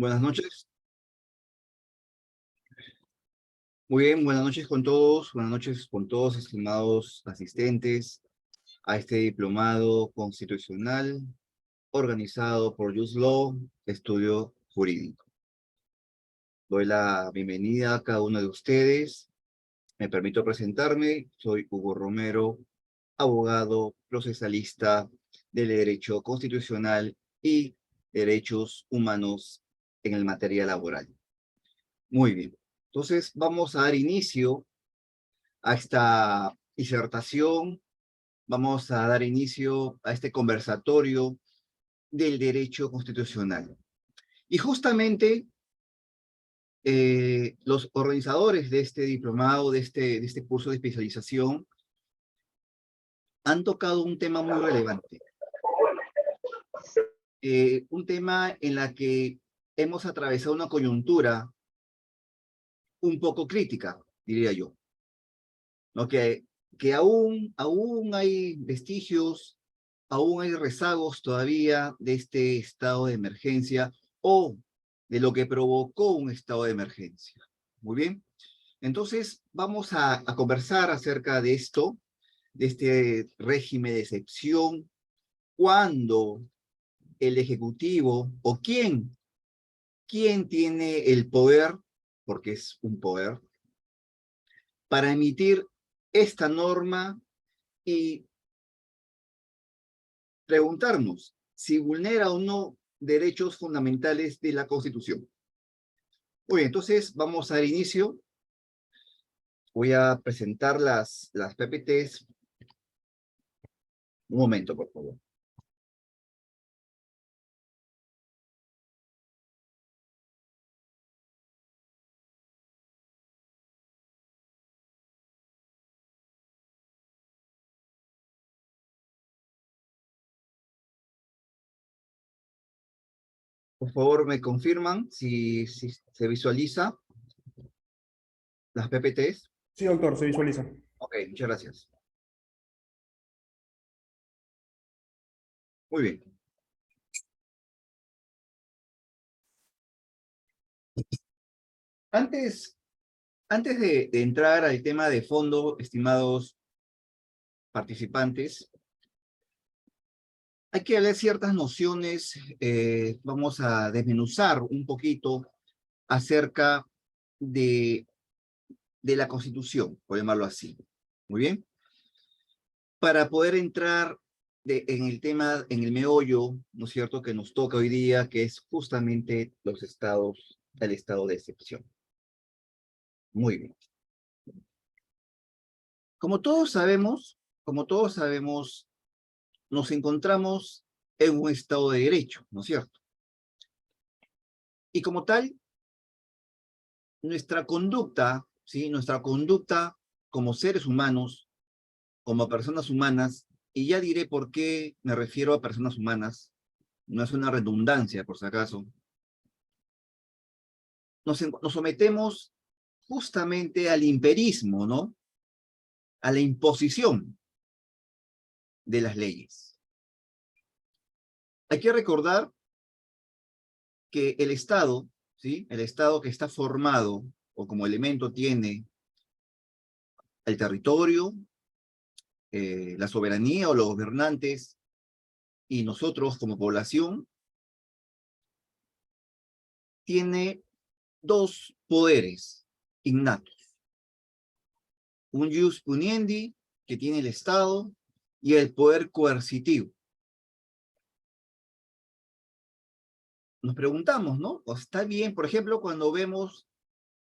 Buenas noches. Muy bien, buenas noches con todos. Buenas noches con todos, estimados asistentes a este diplomado constitucional organizado por Just Law, Estudio Jurídico. Doy la bienvenida a cada uno de ustedes. Me permito presentarme. Soy Hugo Romero, abogado procesalista del derecho constitucional y derechos humanos en el materia laboral. Muy bien. Entonces, vamos a dar inicio a esta disertación, vamos a dar inicio a este conversatorio del derecho constitucional. Y justamente los organizadores de este diplomado, de este curso de especialización, han tocado un tema muy relevante. Un tema en la que hemos atravesado una coyuntura un poco crítica, diría yo, ¿no? Que aún hay vestigios, aún hay rezagos todavía de este estado de emergencia o de lo que provocó un estado de emergencia. Muy bien. Entonces, vamos a conversar acerca de esto, de este régimen de excepción, cuando el Ejecutivo o quién tiene el poder, porque es un poder, para emitir esta norma y preguntarnos si vulnera o no derechos fundamentales de la Constitución. Muy bien, entonces vamos a dar inicio. Voy a presentar las PPTs. Un momento, por favor. Por favor, me confirman si se visualiza las PPTs. Sí, doctor, se visualiza. Ok, muchas gracias. Muy bien. Antes de entrar al tema de fondo, estimados participantes, hay que hablar ciertas nociones, vamos a desmenuzar un poquito acerca de, de la Constitución, por llamarlo así. Muy bien. Para poder entrar en el tema, en el meollo, ¿no es cierto?, que nos toca hoy día, que es justamente el estado de excepción. Muy bien. Como todos sabemos, nos encontramos en un estado de derecho, ¿no es cierto? Y como tal, nuestra conducta, ¿sí? Nuestra conducta como seres humanos, como personas humanas, y ya diré por qué me refiero a personas humanas, no es una redundancia, por si acaso, nos sometemos justamente al imperismo, ¿no? A la imposición de las leyes. Hay que recordar que el Estado, ¿sí? El Estado que está formado o como elemento tiene el territorio, la soberanía o los gobernantes y nosotros como población, tiene dos poderes innatos. Un jus puniendi que tiene el Estado y el poder coercitivo. Nos preguntamos, ¿no? O está bien, por ejemplo, cuando vemos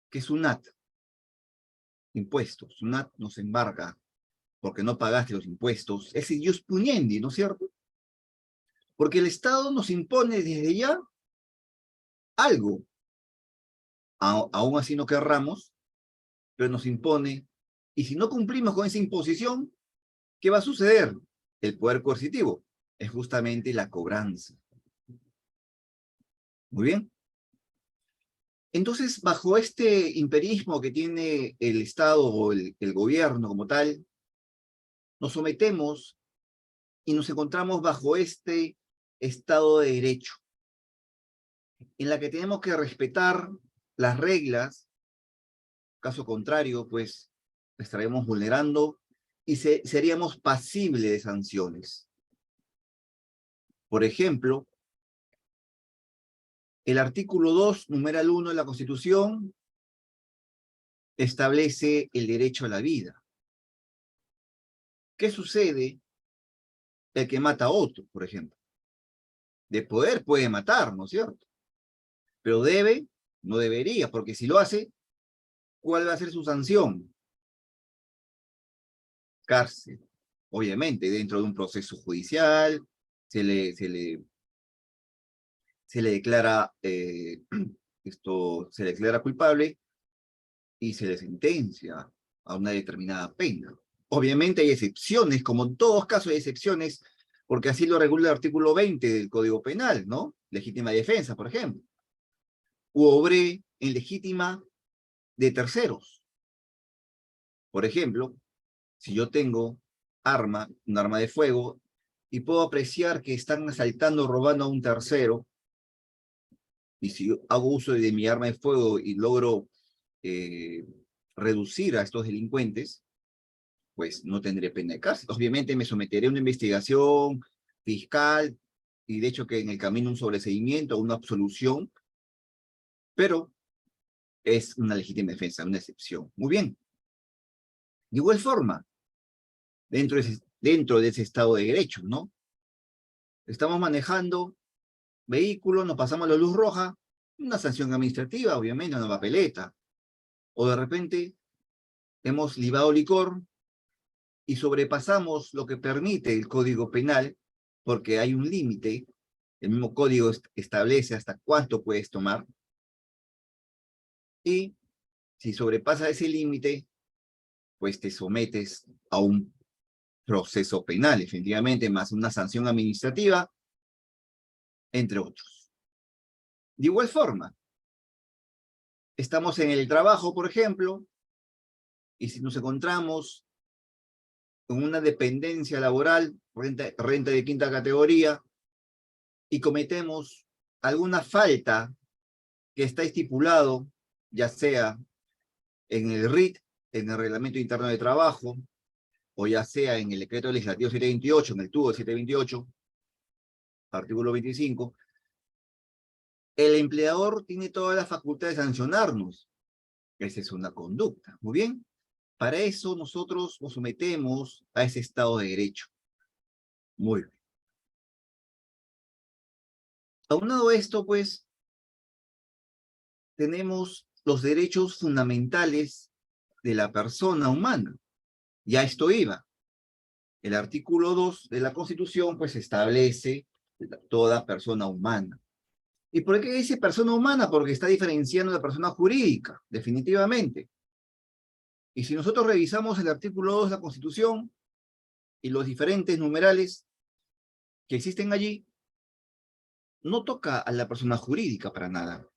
que SUNAT, impuestos, SUNAT nos embarga porque no pagaste los impuestos, es el jus puniendi, ¿no es cierto? Porque el Estado nos impone desde ya algo, aún así no querramos, pero nos impone, y si no cumplimos con esa imposición, ¿qué va a suceder? El poder coercitivo es justamente la cobranza. Muy bien. Entonces, bajo este imperismo que tiene el Estado o el gobierno como tal, nos sometemos y nos encontramos bajo este Estado de Derecho. en la que tenemos que respetar las reglas. Caso contrario, pues estaremos vulnerando y seríamos pasibles de sanciones. Por ejemplo, el artículo 2, numeral 1 de la Constitución, establece el derecho a la vida. ¿Qué sucede el que mata a otro, por ejemplo? De poder puede matar, ¿no es cierto? Pero debe, no debería, porque si lo hace, ¿cuál va a ser su sanción? Cárcel. Obviamente, dentro de un proceso judicial, se le declara, se le declara culpable y se le sentencia a una determinada pena. Obviamente hay excepciones, como en todos casos hay excepciones, porque así lo regula el artículo 20 del Código Penal, ¿no? Legítima defensa, por ejemplo. U obré en legítima de terceros. Por ejemplo, si yo tengo un arma de fuego, y puedo apreciar que están asaltando o robando a un tercero, y si yo hago uso de mi arma de fuego y logro reducir a estos delincuentes, pues no tendré pena de cárcel. Obviamente me someteré a una investigación fiscal, y de hecho que en el camino un sobreseimiento, una absolución, pero es una legítima defensa, una excepción. Muy bien. De igual forma, dentro de ese Estado de Derecho, ¿no? Estamos manejando vehículos, nos pasamos la luz roja, una sanción administrativa, obviamente, una papeleta. O de repente hemos libado licor y sobrepasamos lo que permite el Código Penal, porque hay un límite, el mismo código establece hasta cuánto puedes tomar, y si sobrepasa ese límite, pues te sometes a un proceso penal, efectivamente, más una sanción administrativa, entre otros. De igual forma, estamos en el trabajo, por ejemplo, y si nos encontramos con una dependencia laboral, renta de quinta categoría, y cometemos alguna falta que está estipulado, ya sea en el RIT, en el Reglamento Interno de Trabajo, o ya sea en el Decreto Legislativo 728, en el TUO 728, artículo 25, el empleador tiene toda la facultad de sancionarnos. Esa es una conducta. Muy bien. Para eso nosotros nos sometemos a ese Estado de Derecho. Muy bien. Aunado a esto, pues, tenemos los derechos fundamentales de la persona humana. Ya esto iba. El artículo 2 de la Constitución, pues, establece toda persona humana. ¿Y por qué dice persona humana? Porque está diferenciando la persona jurídica, definitivamente. Y si nosotros revisamos el artículo 2 de la Constitución y los diferentes numerales que existen allí, no toca a la persona jurídica para nada.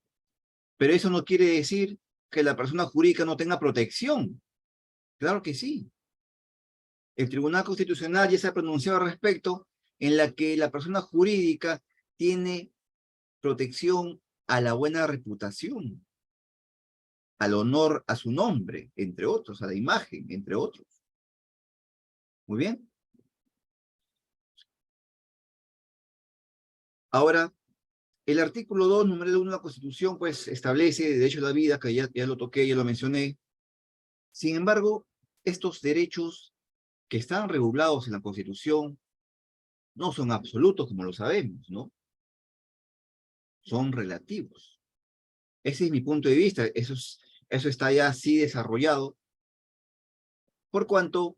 Pero eso no quiere decir que la persona jurídica no tenga protección. Claro que sí. El Tribunal Constitucional ya se ha pronunciado al respecto, en la que la persona jurídica tiene protección a la buena reputación, al honor a su nombre, entre otros, a la imagen, entre otros. Muy bien. Ahora, el artículo 2, número 1 de la Constitución, pues establece el derecho a la vida, que ya lo toqué, ya lo mencioné. Sin embargo, estos derechos que están regulados en la Constitución no son absolutos, como lo sabemos, ¿no? Son relativos. Ese es mi punto de vista. Eso está ya así desarrollado, por cuanto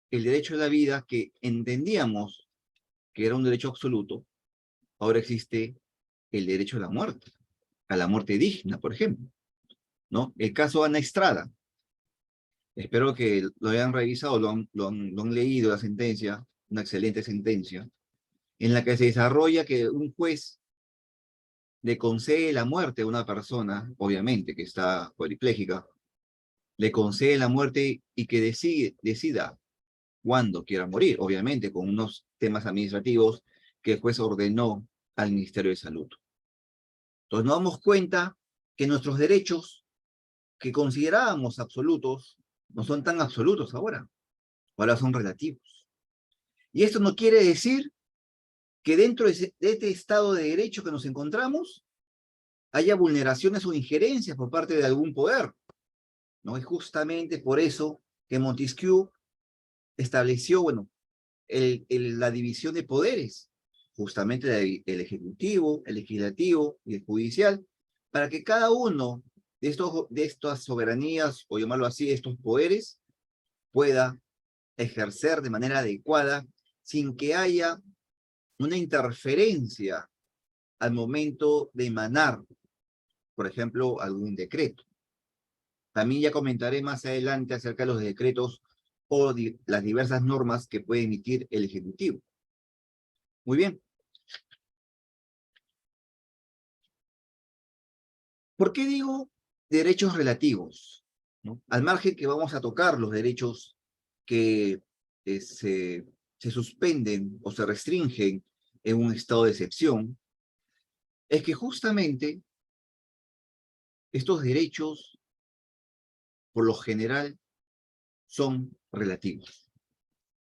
el derecho a la vida, que entendíamos que era un derecho absoluto, ahora existe el derecho a la muerte digna, por ejemplo, ¿no? El caso Ana Estrada, espero que lo hayan revisado, lo han leído, la sentencia, una excelente sentencia, en la que se desarrolla que un juez le concede la muerte a una persona, obviamente, que está cuadripléjica, le concede la muerte y que decida cuándo quiera morir, obviamente, con unos temas administrativos que el juez ordenó al Ministerio de Salud. Entonces nos damos cuenta que nuestros derechos que considerábamos absolutos no son tan absolutos ahora. Ahora son relativos. Y esto no quiere decir que dentro de este estado de derecho que nos encontramos haya vulneraciones o injerencias por parte de algún poder. ¿No? Es justamente por eso que Montesquieu estableció, bueno, la división de poderes, justamente el ejecutivo, el legislativo y el judicial, para que cada uno de estas soberanías, o llamarlo así, estos poderes, pueda ejercer de manera adecuada sin que haya una interferencia al momento de emanar, por ejemplo, algún decreto. También ya comentaré más adelante acerca de los decretos o las diversas normas que puede emitir el Ejecutivo. Muy bien. ¿Por qué digo derechos relativos? ¿No? Al margen que vamos a tocar los derechos que se suspenden o se restringen en un estado de excepción, es que justamente estos derechos, por lo general, son relativos.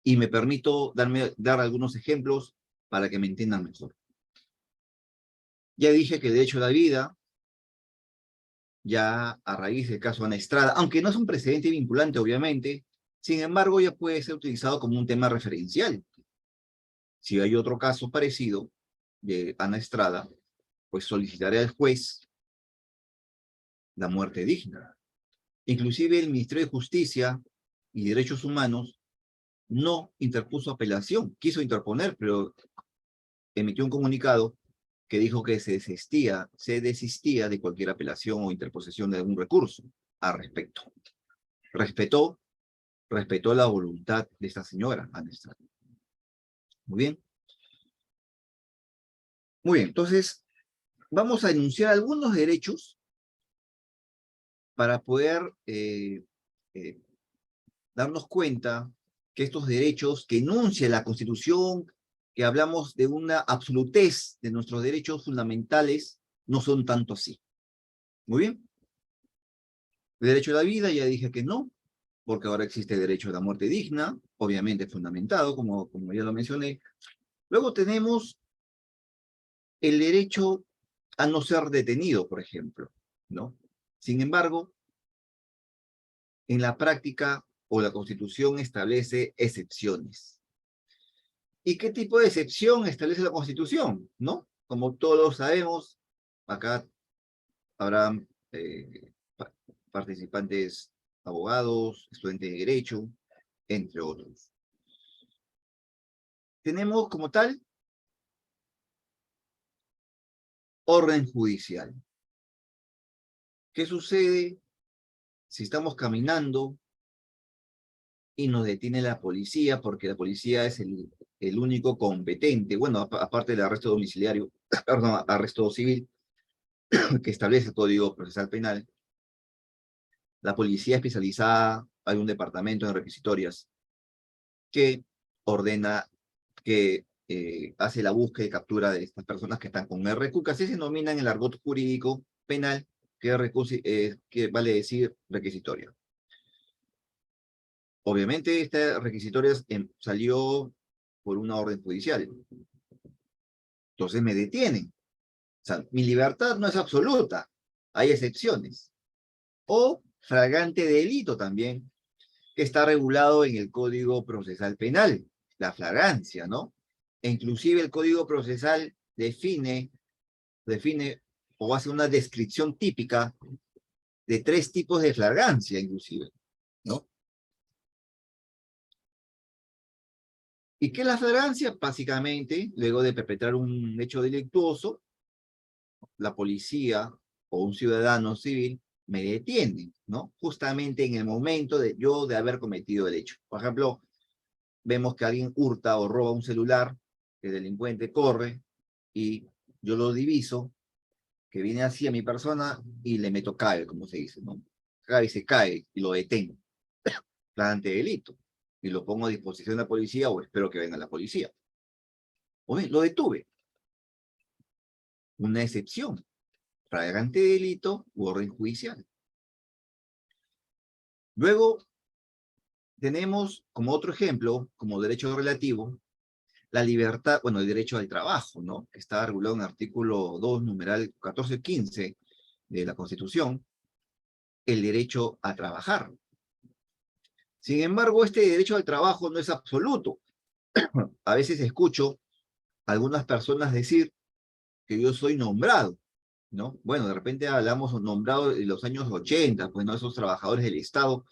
Y me permito dar algunos ejemplos para que me entiendan mejor. Ya dije que el derecho a la vida, ya a raíz del caso Ana Estrada, aunque no es un precedente vinculante, obviamente, sin embargo, ya puede ser utilizado como un tema referencial. Si hay otro caso parecido de Ana Estrada, pues solicitaré al juez la muerte digna. Inclusive el Ministerio de Justicia y Derechos Humanos no interpuso apelación, quiso interponer, pero emitió un comunicado que dijo que se desistía de cualquier apelación o interposición de algún recurso al respecto. Respetó la voluntad de esta señora, Ana Estrada. Muy bien. Muy bien, entonces vamos a enunciar algunos derechos para poder eh, darnos cuenta que estos derechos que enuncia la Constitución, que hablamos de una absolutez de nuestros derechos fundamentales, no son tanto así. Muy bien. El derecho a la vida, ya dije que no, porque ahora existe el derecho a la muerte digna, obviamente fundamentado, como ya lo mencioné. Luego tenemos el derecho a no ser detenido, por ejemplo, ¿no? Sin embargo, en la práctica o la Constitución establece excepciones. ¿Y qué tipo de excepción establece la Constitución? ¿No? Como todos sabemos, acá habrá participantes abogados, estudiantes de derecho, entre otros. Tenemos como tal orden judicial. ¿Qué sucede si estamos caminando y nos detiene la policía? Porque la policía es el único competente, bueno, aparte del arresto domiciliario, perdón, arresto civil, que establece el Código Procesal Penal. La policía especializada, hay un departamento de requisitorias que ordena, que hace la búsqueda y captura de estas personas que están con RQ, que así se denomina en el argot jurídico penal, que vale decir requisitoria. Obviamente, esta requisitoria salió por una orden judicial. Entonces me detienen. O sea, mi libertad no es absoluta. Hay excepciones. O flagrante delito también, que está regulado en el Código Procesal Penal, la flagrancia, ¿no? E inclusive el Código Procesal define o hace una descripción típica de 3 tipos de flagrancia, inclusive, ¿no? ¿Y qué es la flagrancia? Básicamente, luego de perpetrar un hecho delictuoso, la policía o un ciudadano civil me detiene, ¿no? Justamente en el momento de haber cometido el hecho. Por ejemplo, vemos que alguien hurta o roba un celular, el delincuente corre y yo lo diviso, que viene así a mi persona y le meto cae, como se dice, ¿no? Cae y se cae y lo detengo, flagrante delito, y lo pongo a disposición de la policía o espero que venga la policía. O bien, lo detuve. Una excepción. flagrante delito u orden judicial. Luego, tenemos como otro ejemplo, como derecho relativo, la libertad, bueno, el derecho al trabajo, ¿no? Que está regulado en el artículo 2, numeral 1415 de la Constitución, el derecho a trabajar. Sin embargo, este derecho al trabajo no es absoluto. A veces escucho a algunas personas decir que yo soy nombrado, ¿no? Bueno, de repente hablamos nombrado en los años 80, pues, ¿no? Esos trabajadores del Estado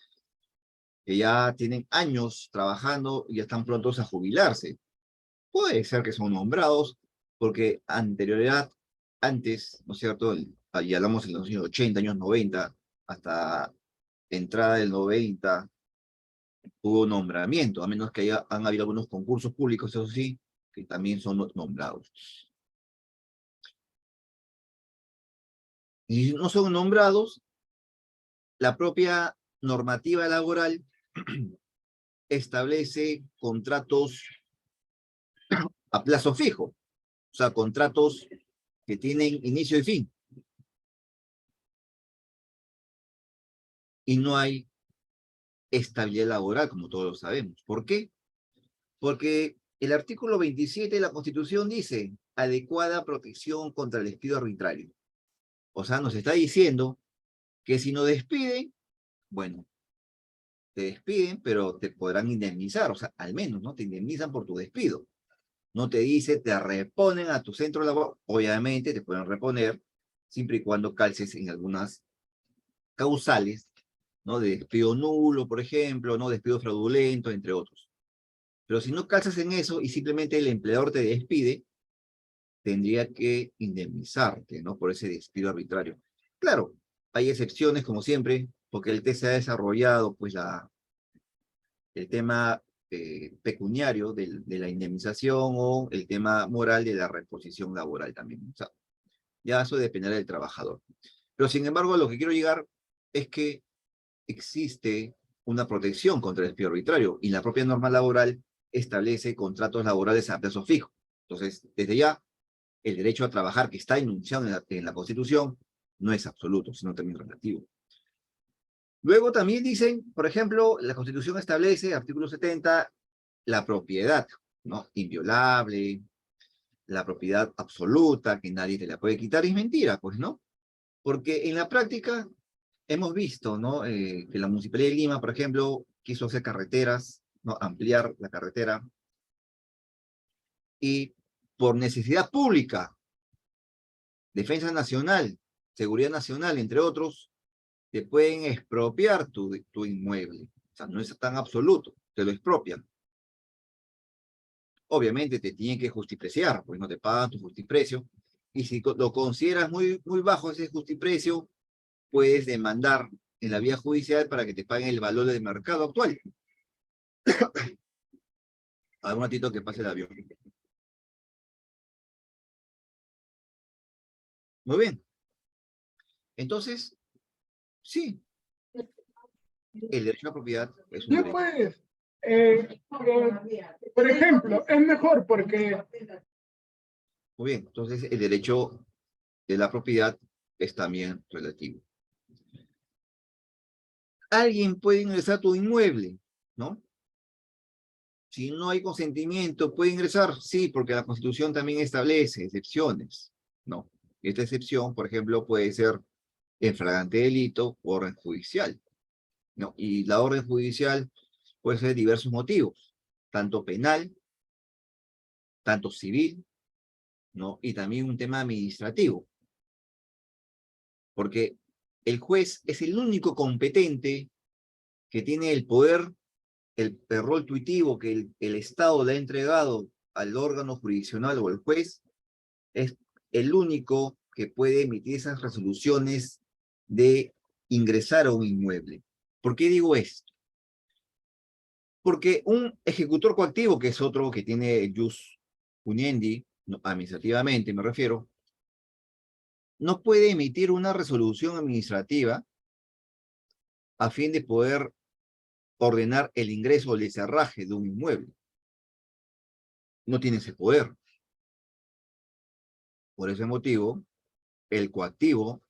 que ya tienen años trabajando y ya están prontos a jubilarse. Puede ser que son nombrados, porque anterioridad, antes, ¿no es cierto? Y hablamos en los años 80, años 90, hasta entrada del 90, hubo nombramiento, a menos que han habido algunos concursos públicos, eso sí, que también son nombrados. Y si no son nombrados, la propia normativa laboral establece contratos a plazo fijo, o sea, contratos que tienen inicio y fin, y no hay estabilidad laboral, como todos lo sabemos. ¿Por qué? Porque el artículo 27 de la Constitución dice adecuada protección contra el despido arbitrario. O sea, nos está diciendo que si nos despiden, bueno, te despiden, pero te podrán indemnizar, o sea, al menos, ¿no? Te indemnizan por tu despido. No te dice, te reponen a tu centro laboral. Obviamente te pueden reponer, siempre y cuando calces en algunas causales, ¿no? De despido nulo, por ejemplo, ¿no? Despido fraudulento, entre otros. Pero si no calzas en eso y simplemente el empleador te despide, tendría que indemnizarte, ¿no? Por ese despido arbitrario. Claro, hay excepciones, como siempre, porque el TC ha desarrollado, pues, el tema pecuniario de la indemnización o el tema moral de la reposición laboral también. O sea, ya eso dependerá del trabajador. Pero, sin embargo, a lo que quiero llegar es que existe una protección contra el despido arbitrario y la propia norma laboral establece contratos laborales a plazo fijo. Entonces, desde ya, el derecho a trabajar que está enunciado en la Constitución no es absoluto, sino también relativo. Luego también dicen, por ejemplo, la Constitución establece, artículo 70, la propiedad, ¿no? Inviolable, la propiedad absoluta, que nadie te la puede quitar, y es mentira, pues, ¿no? Porque en la práctica hemos visto, ¿no? Que la Municipalidad de Lima, por ejemplo, quiso hacer carreteras, ¿no? Ampliar la carretera, y por necesidad pública, defensa nacional, seguridad nacional, entre otros, te pueden expropiar tu inmueble. O sea, no es tan absoluto, te lo expropian. Obviamente te tienen que justipreciar, pues no te pagan tu justiprecio, y si lo consideras muy, muy bajo ese justiprecio, puedes demandar en la vía judicial para que te paguen el valor del mercado actual. A ver, un ratito que pase el avión. Muy bien. Entonces, sí, el derecho a la propiedad es un Ya derecho. pues, por ejemplo, es mejor porque Muy bien, entonces el derecho de la propiedad es también relativo. Alguien puede ingresar a tu inmueble, ¿no? Si no hay consentimiento, ¿puede ingresar? Sí, porque la Constitución también establece excepciones, ¿no? Esta excepción, por ejemplo, puede ser en flagrante delito o orden judicial, ¿no? Y la orden judicial puede ser de diversos motivos, tanto penal, tanto civil, ¿no? Y también un tema administrativo, porque el juez es el único competente que tiene el poder, el rol tuitivo que el Estado le ha entregado al órgano jurisdiccional o al juez, es el único que puede emitir esas resoluciones de ingresar a un inmueble. ¿Por qué digo esto? Porque un ejecutor coactivo, que es otro que tiene el jus puniendi, no, administrativamente me refiero, no puede emitir una resolución administrativa a fin de poder ordenar el ingreso o el cerraje de un inmueble. No tiene ese poder. Por ese motivo, el coactivo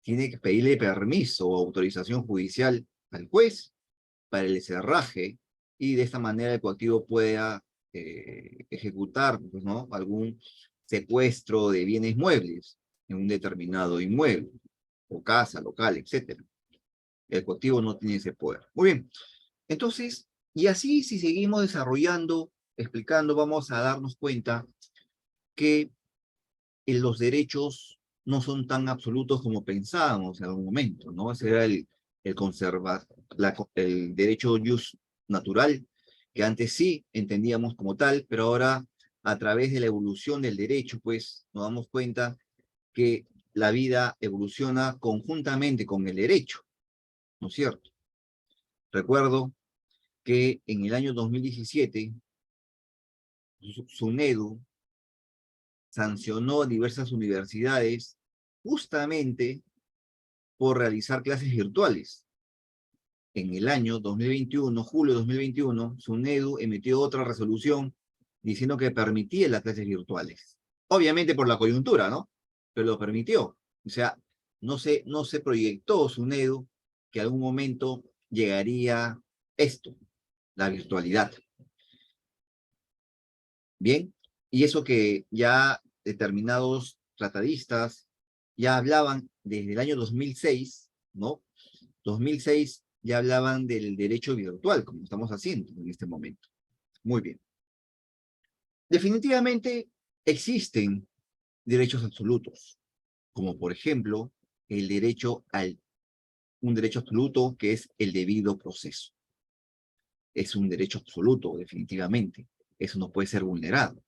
tiene que pedirle permiso o autorización judicial al juez para el cerraje, y de esta manera el coactivo pueda ejecutar, pues, ¿no?, algún secuestro de bienes muebles en un determinado inmueble, o casa, local, etc. El coactivo no tiene ese poder. Muy bien. Entonces, y así si seguimos desarrollando, explicando, vamos a darnos cuenta que los derechos no son tan absolutos como pensábamos en algún momento, ¿no? Ese era el derecho jus natural, que antes sí entendíamos como tal, pero ahora, a través de la evolución del derecho, pues nos damos cuenta que la vida evoluciona conjuntamente con el derecho, ¿no es cierto? Recuerdo que en el año 2017, SUNEDU sancionó a diversas universidades justamente por realizar clases virtuales. En el año 2021, julio de 2021, SUNEDU emitió otra resolución diciendo que permitía las clases virtuales. Obviamente por la coyuntura, ¿no? Pero lo permitió. O sea, no se proyectó SUNEDU que algún momento llegaría esto, la virtualidad. Bien, y eso que ya determinados tratadistas ya hablaban desde el año 2006, ¿no? 2006 ya hablaban del derecho virtual, como estamos haciendo en este momento. Muy bien. Definitivamente existen derechos absolutos, como por ejemplo el un derecho absoluto que es el debido proceso. Es un derecho absoluto, definitivamente. Eso no puede ser vulnerado.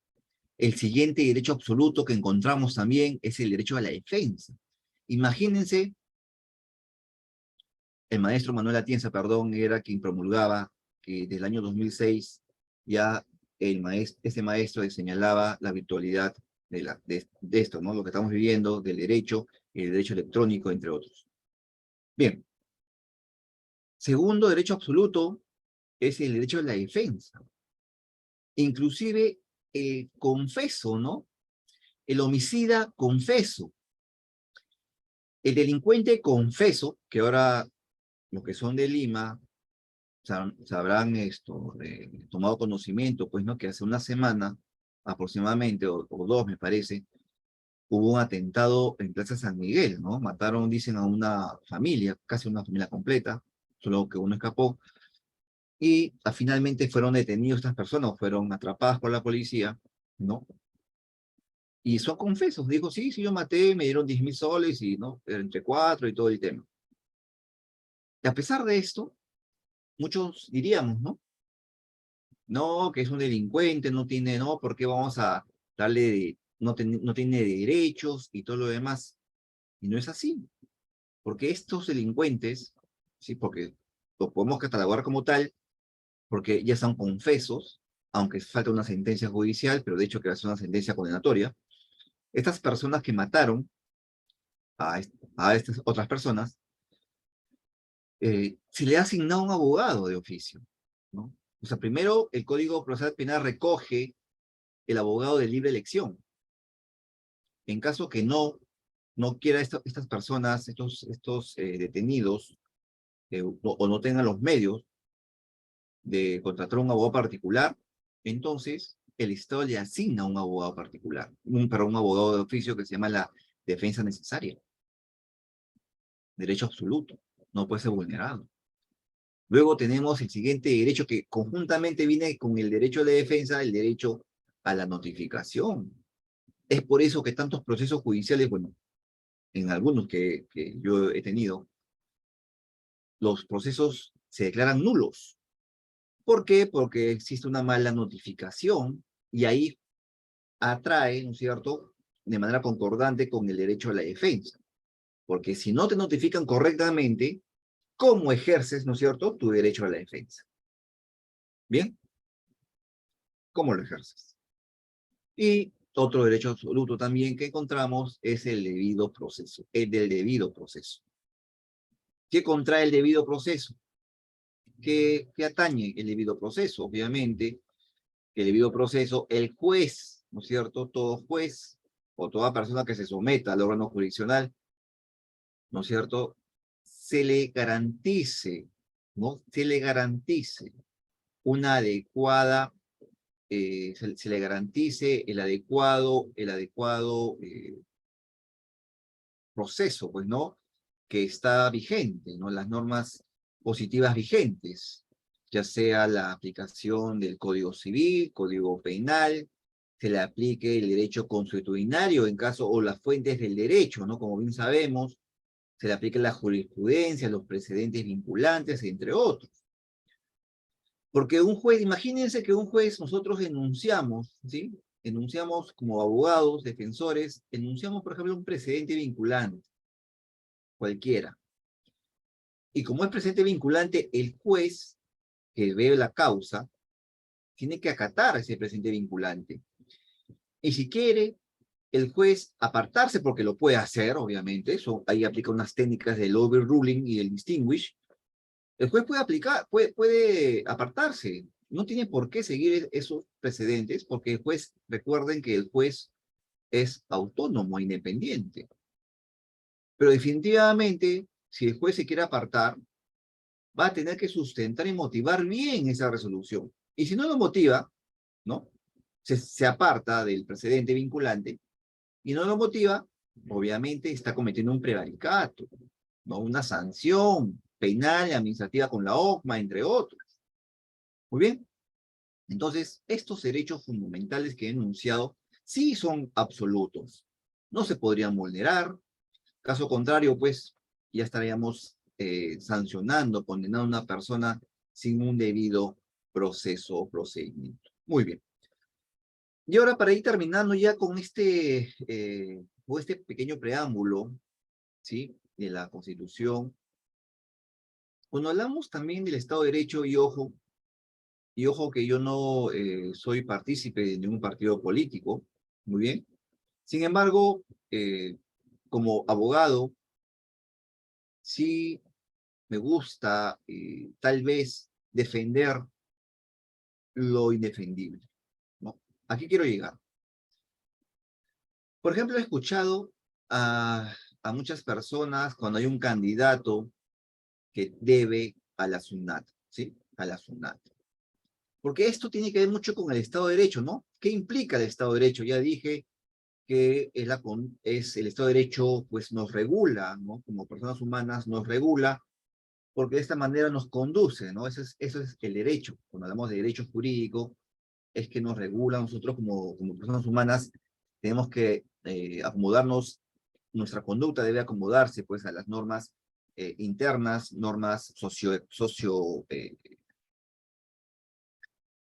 El siguiente derecho absoluto que encontramos también es el derecho a la defensa. Imagínense, el maestro Manuel Atienza, perdón, era quien promulgaba que desde el año 2006 ya ese maestro señalaba la virtualidad de esto, ¿no? Lo que estamos viviendo, del derecho, el derecho electrónico, entre otros. Bien. Segundo derecho absoluto es el derecho a la defensa. Inclusive el confeso, ¿no? El homicida confeso. El delincuente confeso, que ahora los que son de Lima sabrán esto, tomado conocimiento, pues, ¿no? Que hace una semana aproximadamente, o dos me parece, hubo un atentado en Plaza San Miguel, ¿no? Mataron, dicen, a una familia, casi una familia completa, solo que uno escapó, y finalmente fueron detenidos estas personas, fueron atrapadas por la policía, ¿no? Y son confesos, dijo, sí, sí, yo maté, me dieron 10.000 soles, y, ¿no? Entre cuatro y todo el tema. Y a pesar de esto, muchos diríamos, ¿no? No, que es un delincuente, no tiene, no, ¿por qué vamos a darle, no tiene derechos y todo lo demás? Y no es así, porque estos delincuentes, sí, porque lo podemos catalogar como tal, porque ya son confesos, aunque falta una sentencia judicial, pero de hecho que va a ser una sentencia condenatoria. Estas personas que mataron a estas otras personas, se le ha asignado un abogado de oficio, ¿no? O sea, primero el Código Procesal Penal recoge el abogado de libre elección. En caso que no quiera estas personas, estos detenidos, o no tengan los medios de contratar un abogado particular, entonces el Estado le asigna un abogado particular, un abogado de oficio que se llama la defensa necesaria. Derecho absoluto, no puede ser vulnerado. Luego tenemos el siguiente derecho que conjuntamente viene con el derecho a la defensa, el derecho a la notificación. Es por eso que tantos procesos judiciales, bueno, en algunos que yo he tenido, los procesos se declaran nulos. ¿Por qué? Porque existe una mala notificación y ahí atrae, ¿no es cierto?, de manera concordante con el derecho a la defensa. Porque si no te notifican correctamente, ¿cómo ejerces, ¿no es cierto?, tu derecho a la defensa? ¿Bien? ¿Cómo lo ejerces? Y otro derecho absoluto también que encontramos es el debido proceso, el del debido proceso. ¿Qué contrae el debido proceso? ¿Qué atañe el debido proceso? Obviamente, el debido proceso, el juez, ¿no es cierto? Todo juez o toda persona que se someta al órgano jurisdiccional, ¿no es cierto?, se le garantice, ¿no? Se le garantice una adecuada, se le garantice el adecuado proceso, pues, ¿no?, que está vigente, ¿no? Las normas positivas vigentes, ya sea la aplicación del Código Civil, Código Penal, se le aplique el derecho consuetudinario en caso, o las fuentes del derecho, ¿no? Como bien sabemos, se le aplique la jurisprudencia, los precedentes vinculantes, entre otros. Porque un juez, imagínense que un juez, nosotros enunciamos, ¿sí? Enunciamos como abogados, defensores, enunciamos, por ejemplo, un precedente vinculante, cualquiera. Y como es precedente vinculante, el juez que ve la causa tiene que acatar ese precedente vinculante. Y si quiere el juez apartarse, porque lo puede hacer, obviamente, eso ahí aplica unas técnicas del overruling y del distinguish, el juez puede apartarse, no tiene por qué seguir esos precedentes, porque el juez, recuerden que el juez es autónomo, independiente. Pero definitivamente, si el juez se quiere apartar, va a tener que sustentar y motivar bien esa resolución. Y si no lo motiva, ¿no?, se aparta del precedente vinculante y no lo motiva, obviamente está cometiendo un prevaricato, ¿no?, una sanción penal y administrativa con la OCMA, entre otros. Muy bien. Entonces, estos derechos fundamentales que he enunciado sí son absolutos. No se podrían vulnerar. Caso contrario, pues, ya estaríamos sancionando, condenando a una persona sin un debido proceso o procedimiento. Muy bien. Y ahora, para ir terminando ya con este pequeño preámbulo, ¿sí?, de la Constitución, cuando hablamos también del Estado de Derecho, y ojo que yo no soy partícipe de ningún partido político, muy bien. Sin embargo, como abogado, sí me gusta tal vez defender lo indefendible, ¿no? ¿A qué quiero llegar? Por ejemplo, he escuchado a muchas personas cuando hay un candidato que debe a la SUNAT, ¿sí? A la SUNAT. Porque esto tiene que ver mucho con el Estado de Derecho, ¿no? ¿Qué implica el Estado de Derecho? Ya dije que el Estado de Derecho, pues, nos regula, ¿no? Como personas humanas nos regula, porque de esta manera nos conduce, ¿no? Eso es el derecho. Cuando hablamos de derecho jurídico, es que nos regula. Nosotros como personas humanas tenemos que acomodarnos, nuestra conducta debe acomodarse, pues, a las normas internas, normas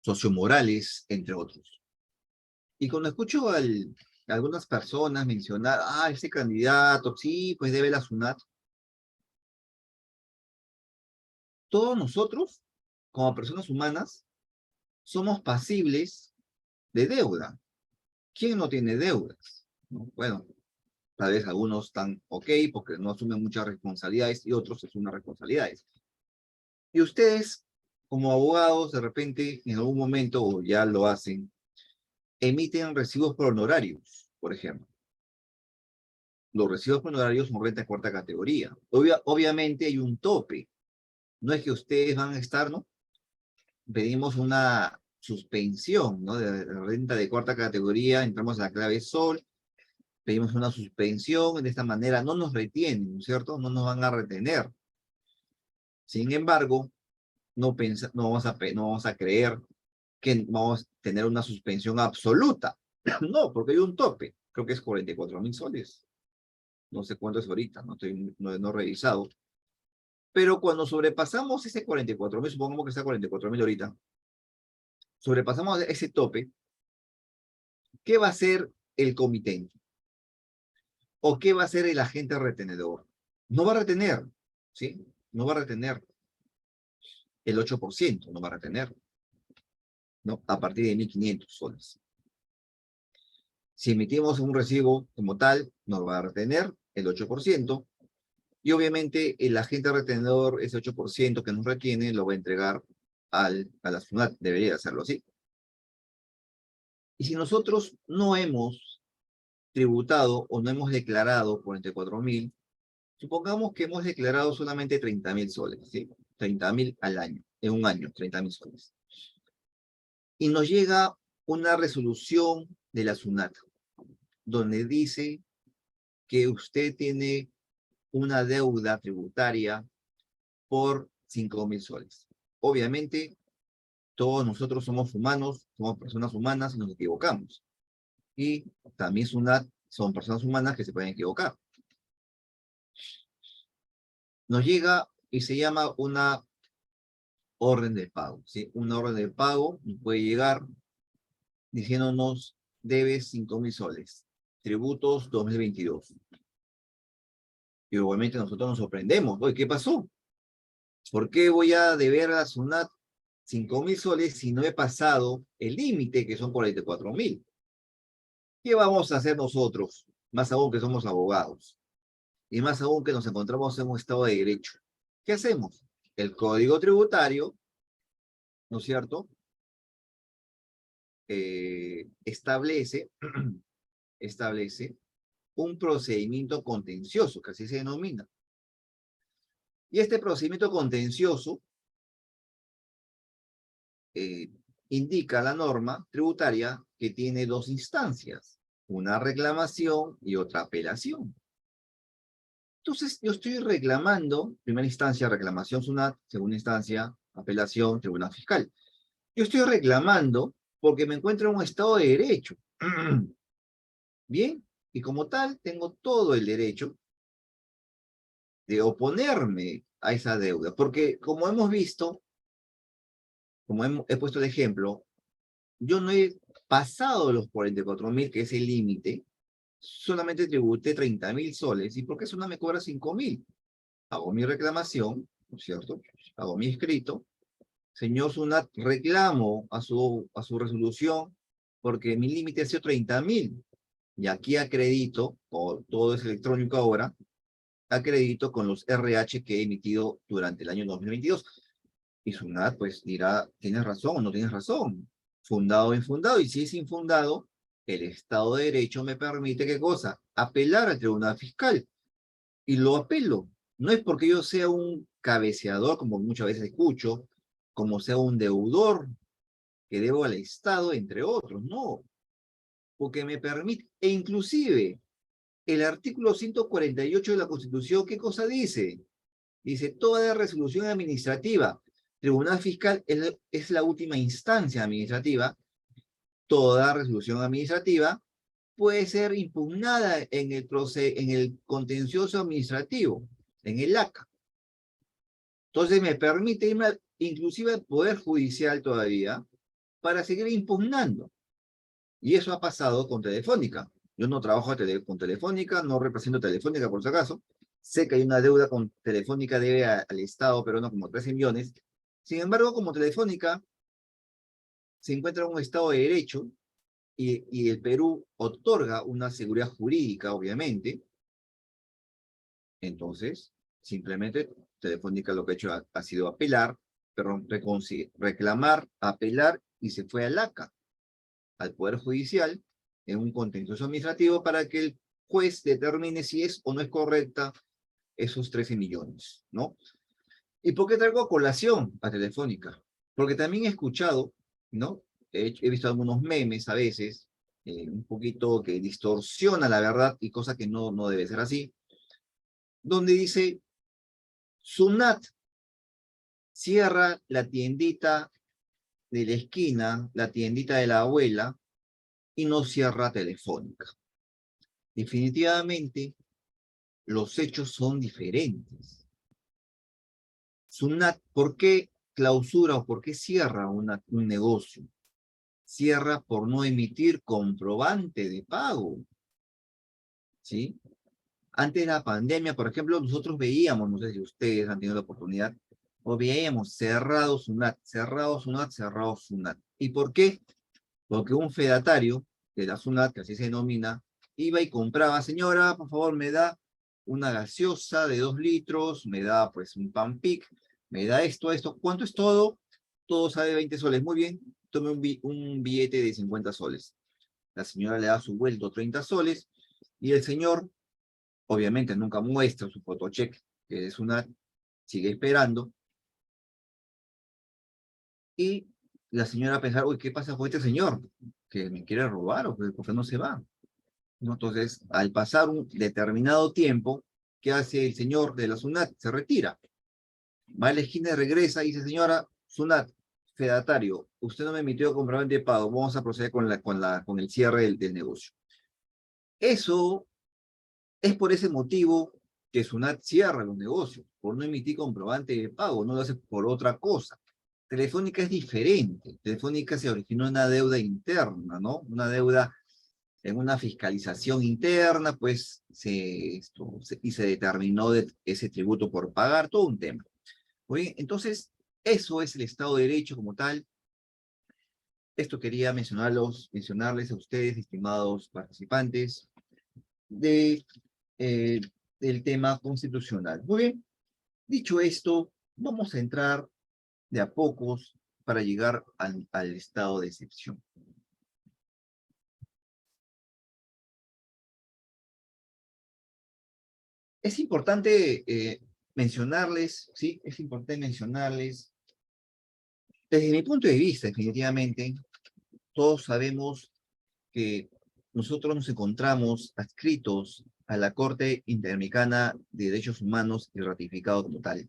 sociomorales, entre otros. Y cuando escucho a algunas personas mencionar, este candidato, sí, pues debe la SUNAT, todos nosotros, como personas humanas, somos pasibles de deuda. ¿Quién no tiene deudas? ¿No? Bueno, tal vez algunos están ok, porque no asumen muchas responsabilidades, y otros asumen responsabilidades. Y ustedes, como abogados, de repente, en algún momento, o ya lo hacen, emiten recibos por honorarios, por ejemplo. Los recibos por honorarios son renta de cuarta categoría. Obviamente hay un tope. No es que ustedes van a estar, ¿no? Pedimos una suspensión, ¿no?, de renta de cuarta categoría, entramos a la clave Sol, pedimos una suspensión, de esta manera no nos retienen, ¿no es cierto? No nos van a retener. Sin embargo, no vamos a creer que vamos a tener una suspensión absoluta. No, porque hay un tope. Creo que es 44.000 soles. No sé cuánto es ahorita, no he revisado. Pero cuando sobrepasamos ese 44.000, supongamos que está 44.000 ahorita, sobrepasamos ese tope, ¿qué va a hacer el comitente? ¿O qué va a hacer el agente retenedor? No va a retener, ¿sí? No va a retener el 8%, no va a retener, ¿no? A partir de 1.500 soles. Si emitimos un recibo como tal, nos va a retener el 8%, y obviamente el agente retenedor, ese 8% que nos retiene, lo va a entregar a la SUNAT. Debería hacerlo así. Y si nosotros no hemos tributado o no hemos declarado 44.000, supongamos que hemos declarado solamente 30.000 soles, ¿sí? 30.000 al año, en un año, 30.000 soles. Y nos llega una resolución de la SUNAT, donde dice que usted tiene una deuda tributaria por 5.000 soles. Obviamente, todos nosotros somos humanos, somos personas humanas y nos equivocamos. Y también SUNAT son personas humanas que se pueden equivocar. Nos llega y se llama una orden de pago, ¿sí? Una orden de pago nos puede llegar diciéndonos debes 5.000 soles, tributos 2022. Y obviamente nosotros nos sorprendemos. Oye, ¿qué pasó? ¿Por qué voy a deber a la SUNAT 5.000 soles si no he pasado el límite, que son 44.000? ¿Qué vamos a hacer nosotros? Más aún que somos abogados. Y más aún que nos encontramos en un estado de derecho. ¿Qué hacemos? El Código Tributario, ¿no es cierto? Establece un procedimiento contencioso, que así se denomina. Y este procedimiento contencioso indica la norma tributaria que tiene dos instancias, una reclamación y otra apelación. Entonces, yo estoy reclamando, primera instancia, reclamación SUNAT, segunda instancia, apelación, tribunal fiscal. Yo estoy reclamando porque me encuentro en un estado de derecho. Bien, y como tal, tengo todo el derecho de oponerme a esa deuda, porque como hemos visto, como he puesto el ejemplo, yo no he pasado los 44.000, que es el límite, solamente tributé 30.000 soles, ¿y por qué SUNAT me cobra 5.000? Hago mi reclamación, ¿no es cierto? Hago mi escrito, señor SUNAT, reclamo a su resolución porque mi límite ha sido 30.000, y aquí acredito, o todo es electrónico ahora, acredito con los RH que he emitido durante el año 2022. Y SUNAT pues dirá, ¿tienes razón o no tienes razón? Fundado o infundado. Y si es infundado, el Estado de Derecho me permite, ¿qué cosa? Apelar al Tribunal Fiscal. Y lo apelo. No es porque yo sea un cabeceador, como muchas veces escucho, como sea un deudor que debo al Estado, entre otros. No. Porque me permite, e inclusive, el artículo 148 de la Constitución, ¿qué cosa dice? Dice, toda resolución administrativa, Tribunal Fiscal es la última instancia administrativa, toda resolución administrativa puede ser impugnada en el contencioso administrativo, en el ACA. Entonces me permite irme inclusive al Poder Judicial todavía para seguir impugnando. Y eso ha pasado con Telefónica. Yo no trabajo con Telefónica, no represento Telefónica por si acaso. Sé que hay una deuda con Telefónica, debe al Estado peruano como 13 millones. Sin embargo, como Telefónica se encuentra en un estado de derecho y el Perú otorga una seguridad jurídica, obviamente, entonces simplemente Telefónica lo que ha hecho ha sido apelar, perdón, reclamar, apelar y se fue al ACA, al Poder Judicial, en un contencioso administrativo para que el juez determine si es o no es correcta esos 13 millones, ¿no? ¿Y por qué traigo a colación a Telefónica? Porque también he escuchado, ¿no? He visto algunos memes a veces, un poquito que distorsiona la verdad y cosa que no debe ser así, donde dice, SUNAT cierra la tiendita de la esquina, la tiendita de la abuela, y no cierra Telefónica. Definitivamente, los hechos son diferentes. SUNAT, ¿por qué clausura o por qué cierra un negocio? Cierra por no emitir comprobante de pago, ¿sí? Antes de la pandemia, por ejemplo, nosotros veíamos, no sé si ustedes han tenido la oportunidad, o veíamos cerrado SUNAT, cerrado SUNAT, cerrado SUNAT. ¿Y por qué? Porque un fedatario de la SUNAT, que así se denomina, iba y compraba, señora, por favor, me da una gaseosa de 2 litros, me da pues un pan pic, me da esto, ¿cuánto es todo? Todo sale 20 soles, muy bien, tome un billete de 50 soles. La señora le da su vuelto 30 soles, Y el señor, obviamente, nunca muestra su photocheck, que es una, sigue esperando. Y la señora pensar, uy, ¿qué pasa con este señor? ¿Que me quiere robar o por qué no se va? ¿No? Entonces, al pasar un determinado tiempo, ¿qué hace el señor de la SUNAT? Se retira. Va a la esquina y regresa y dice, señora SUNAT, fedatario, usted no me emitió comprobante de pago, vamos a proceder con el cierre del negocio. Eso es por ese motivo que SUNAT cierra los negocios, por no emitir comprobante de pago, no lo hace por otra cosa. Telefónica es diferente. Telefónica se originó una deuda interna, ¿no? Una deuda en una fiscalización interna, pues y se determinó ese tributo por pagar, todo un tema. Muy bien, entonces, eso es el Estado de Derecho como tal. Esto quería mencionarles a ustedes, estimados participantes, de, eh, del tema constitucional. Muy bien, dicho esto, vamos a entrar de a pocos para llegar al estado de excepción. Es importante mencionarles, ¿sí? Es importante mencionarles, desde mi punto de vista, definitivamente, todos sabemos que nosotros nos encontramos adscritos a la Corte Interamericana de Derechos Humanos y ratificado como tal.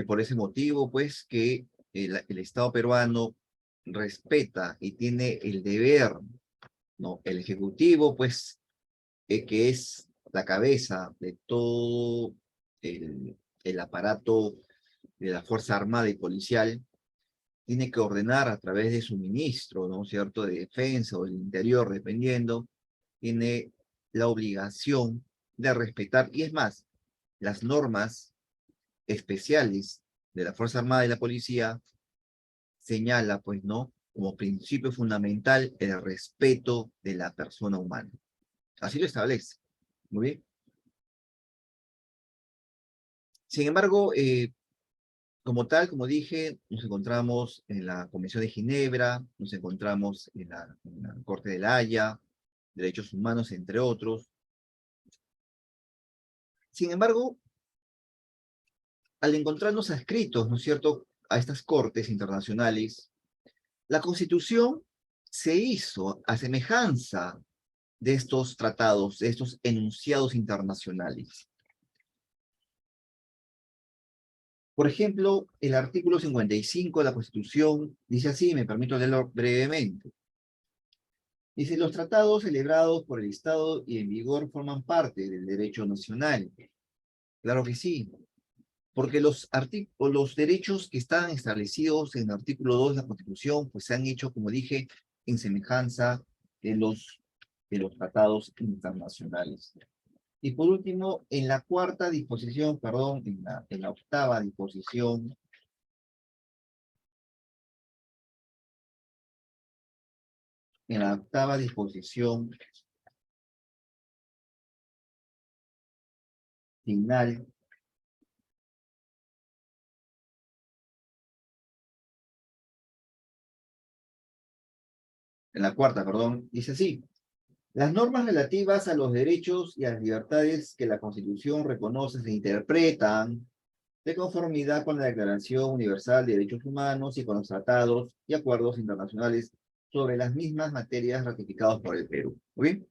Por ese motivo, pues, que el Estado peruano respeta y tiene el deber, ¿no? El Ejecutivo, pues, que es la cabeza de todo el aparato de la Fuerza Armada y Policial, tiene que ordenar a través de su ministro, ¿no es cierto?, de Defensa o del Interior, dependiendo, tiene la obligación de respetar, y es más, las normas especiales de la Fuerza Armada y la Policía señala, pues, ¿no?, como principio fundamental el respeto de la persona humana. Así lo establece. Muy bien. Sin embargo, como tal, como dije, nos encontramos en la Convención de Ginebra, nos encontramos en la Corte de la Haya, Derechos Humanos, entre otros. Sin embargo, al encontrarnos adscritos, ¿no es cierto?, a estas cortes internacionales, la Constitución se hizo a semejanza de estos tratados, de estos enunciados internacionales. Por ejemplo, el artículo 55 de la Constitución dice así, me permito leerlo brevemente. Dice, los tratados celebrados por el Estado y en vigor forman parte del derecho nacional. Claro que sí, porque los derechos que están establecidos en el artículo 2 de la Constitución, pues se han hecho, como dije, en semejanza de los tratados internacionales. Y por último, en la cuarta disposición, perdón, en la octava disposición, en la octava disposición final, en la cuarta, perdón, dice así, las normas relativas a los derechos y a las libertades que la Constitución reconoce se interpretan de conformidad con la Declaración Universal de Derechos Humanos y con los tratados y acuerdos internacionales sobre las mismas materias ratificados por el Perú. ¿Muy bien?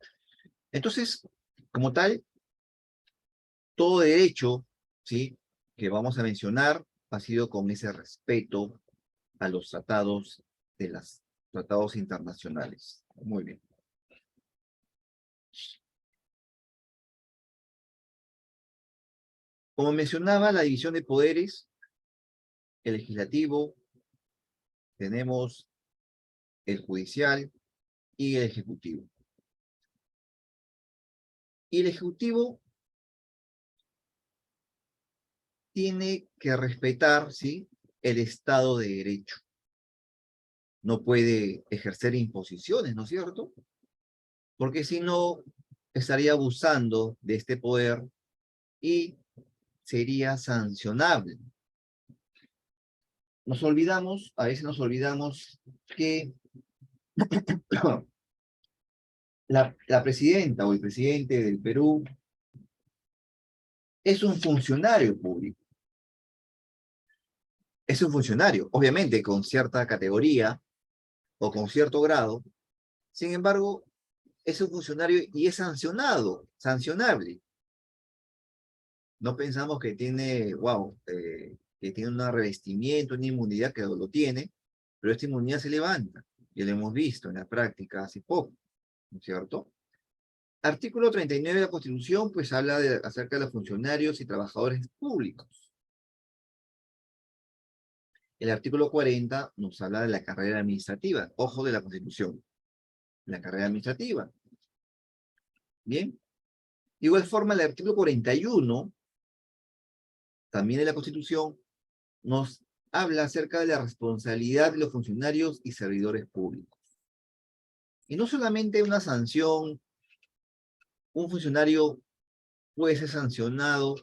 Entonces, como tal, todo derecho, ¿sí?, que vamos a mencionar ha sido con ese respeto a los tratados de los tratados internacionales. Muy bien. Como mencionaba, la división de poderes, el legislativo, tenemos el judicial y el ejecutivo. Y el ejecutivo tiene que respetar, ¿sí?, el Estado de Derecho. No puede ejercer imposiciones, ¿no es cierto? Porque si no, estaría abusando de este poder y sería sancionable. A veces nos olvidamos que la presidenta o el presidente del Perú es un funcionario público. Es un funcionario, obviamente con cierta categoría o con cierto grado. Sin embargo, es un funcionario y es sancionable. No pensamos que tiene, wow, que tiene un revestimiento, una inmunidad que lo tiene, pero esta inmunidad se levanta. Y lo hemos visto en la práctica hace poco, ¿no es cierto? Artículo 39 de la Constitución, pues habla acerca de los funcionarios y trabajadores públicos. El artículo 40 nos habla de la carrera administrativa. Ojo de la Constitución. La carrera administrativa. Bien. De igual forma, el artículo 41, también de la Constitución, nos habla acerca de la responsabilidad de los funcionarios y servidores públicos. Y no solamente una sanción, un funcionario puede ser sancionado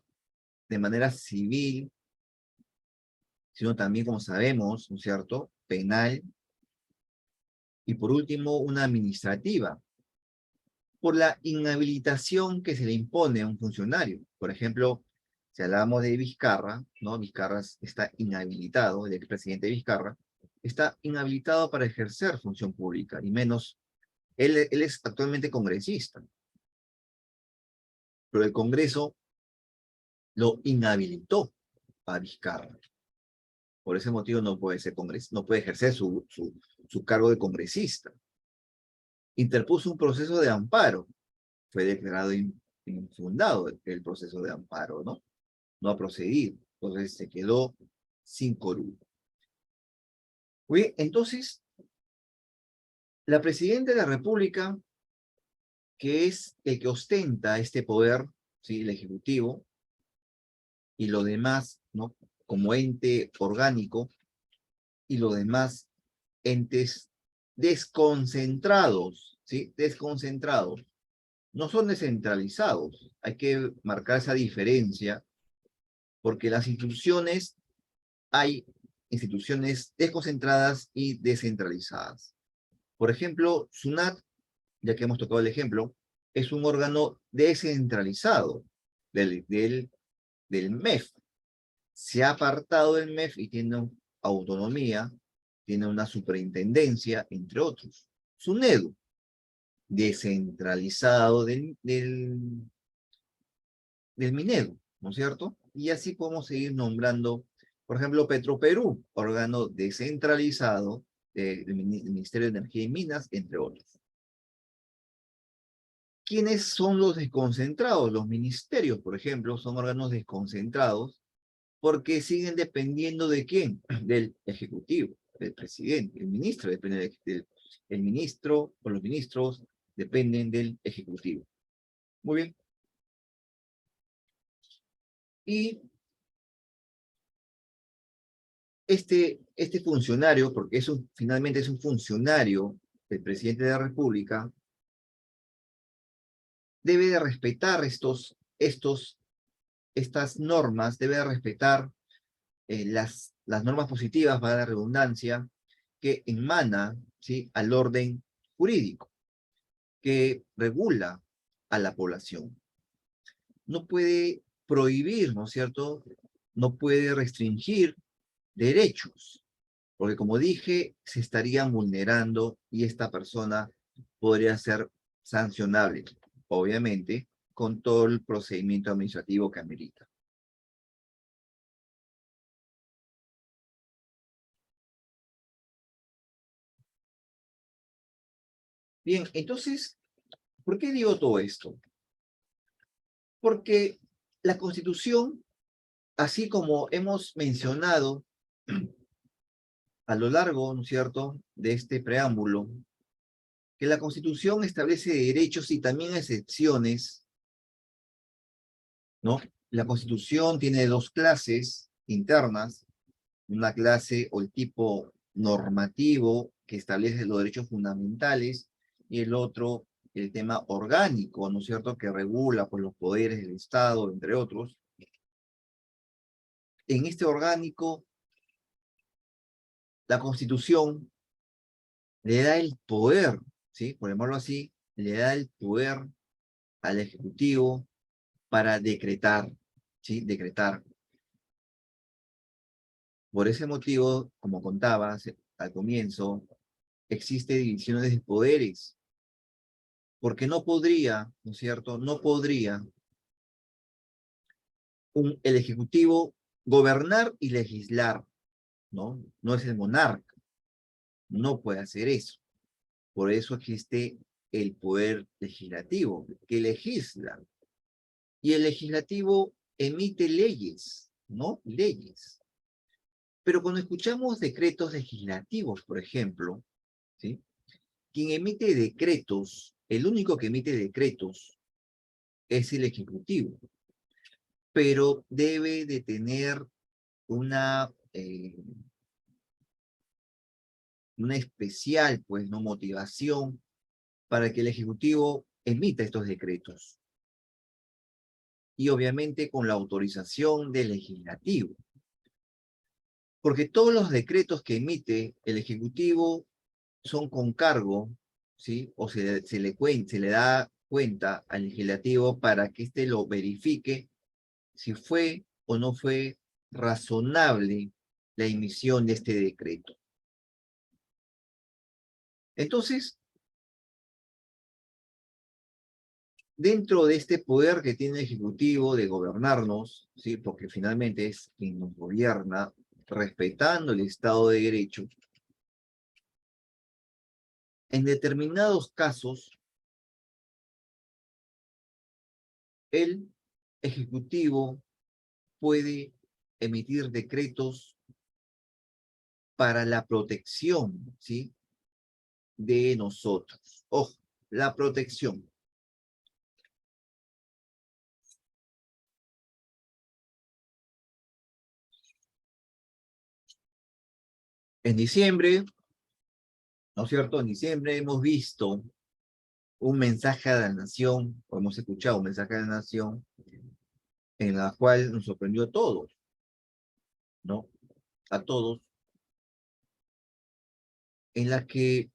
de manera civil, sino también, como sabemos, ¿no es cierto?, penal, y por último, una administrativa, por la inhabilitación que se le impone a un funcionario. Por ejemplo, si hablamos de Vizcarra, ¿no? Vizcarra está inhabilitado, el expresidente Vizcarra, está inhabilitado para ejercer función pública, y menos, él es actualmente congresista, pero el Congreso lo inhabilitó a Vizcarra. Por ese motivo no puede ser no puede ejercer su cargo de congresista. Interpuso un proceso de amparo. Fue declarado infundado el proceso de amparo, ¿no? No ha procedido. Entonces se quedó sin quórum. Bien, entonces, la presidenta de la República, que es el que ostenta este poder, ¿sí?, el ejecutivo, y lo demás, ¿no?, como ente orgánico, y los demás entes desconcentrados, ¿sí? Desconcentrados. No son descentralizados. Hay que marcar esa diferencia, porque las instituciones, hay instituciones desconcentradas y descentralizadas. Por ejemplo, SUNAT, ya que hemos tocado el ejemplo, es un órgano descentralizado del MEF. Se ha apartado del MEF y tiene autonomía, tiene una superintendencia, entre otros. SUNEDU, descentralizado del Minedu, ¿no es cierto? Y así podemos seguir nombrando, por ejemplo, Petroperú, órgano descentralizado del Ministerio de Energía y Minas, entre otros. ¿Quiénes son los desconcentrados? Los ministerios, por ejemplo, son órganos desconcentrados porque siguen dependiendo ¿de quién? Del Ejecutivo, del presidente. El ministro depende el ministro o los ministros dependen del Ejecutivo. Muy bien. Y este funcionario, porque finalmente es un funcionario del presidente de la República, debe de respetar estas normas, debe de respetar las normas positivas, para la redundancia, que emana, ¿sí?, al orden jurídico, que regula a la población. No puede prohibir, ¿no es cierto? No puede restringir derechos, porque como dije, se estarían vulnerando y esta persona podría ser sancionable, obviamente, con todo el procedimiento administrativo que amerita. Bien, entonces, ¿por qué digo todo esto? Porque la Constitución, así como hemos mencionado a lo largo, ¿no es cierto?, de este preámbulo, que la Constitución establece derechos y también excepciones, ¿no? La Constitución tiene dos clases internas, una clase o el tipo normativo que establece los derechos fundamentales y el otro, el tema orgánico, ¿no es cierto?, que regula por los poderes del Estado, entre otros. En este orgánico, la Constitución le da el poder, ¿sí?, por llamarlo así, le da el poder al Ejecutivo para decretar, ¿sí? Decretar. Por ese motivo, como contabas al comienzo, existe divisiones de poderes, porque no podría, ¿no es cierto? No podría el Ejecutivo gobernar y legislar, ¿no? No es el monarca, no puede hacer eso. Por eso existe el poder legislativo, que legisla. Y el legislativo emite leyes, ¿no? Leyes. Pero cuando escuchamos decretos legislativos, por ejemplo, ¿sí? Quien emite decretos, el único que emite decretos es el Ejecutivo, pero debe de tener una, una especial, pues, ¿no? Motivación para que el Ejecutivo emita estos decretos. Y obviamente con la autorización del Legislativo. Porque todos los decretos que emite el Ejecutivo son con cargo, ¿sí? O se le da cuenta al Legislativo para que éste lo verifique si fue o no fue razonable la emisión de este decreto. Entonces, dentro de este poder que tiene el Ejecutivo de gobernarnos, ¿sí? Porque finalmente es quien nos gobierna, respetando el Estado de Derecho, en determinados casos, el Ejecutivo puede emitir decretos para la protección, ¿sí? De nosotros. Ojo, la protección. En diciembre, ¿no es cierto? En diciembre hemos visto un mensaje a la nación, o hemos escuchado un mensaje a la nación, en la cual nos sorprendió a todos, ¿no? A todos, en la que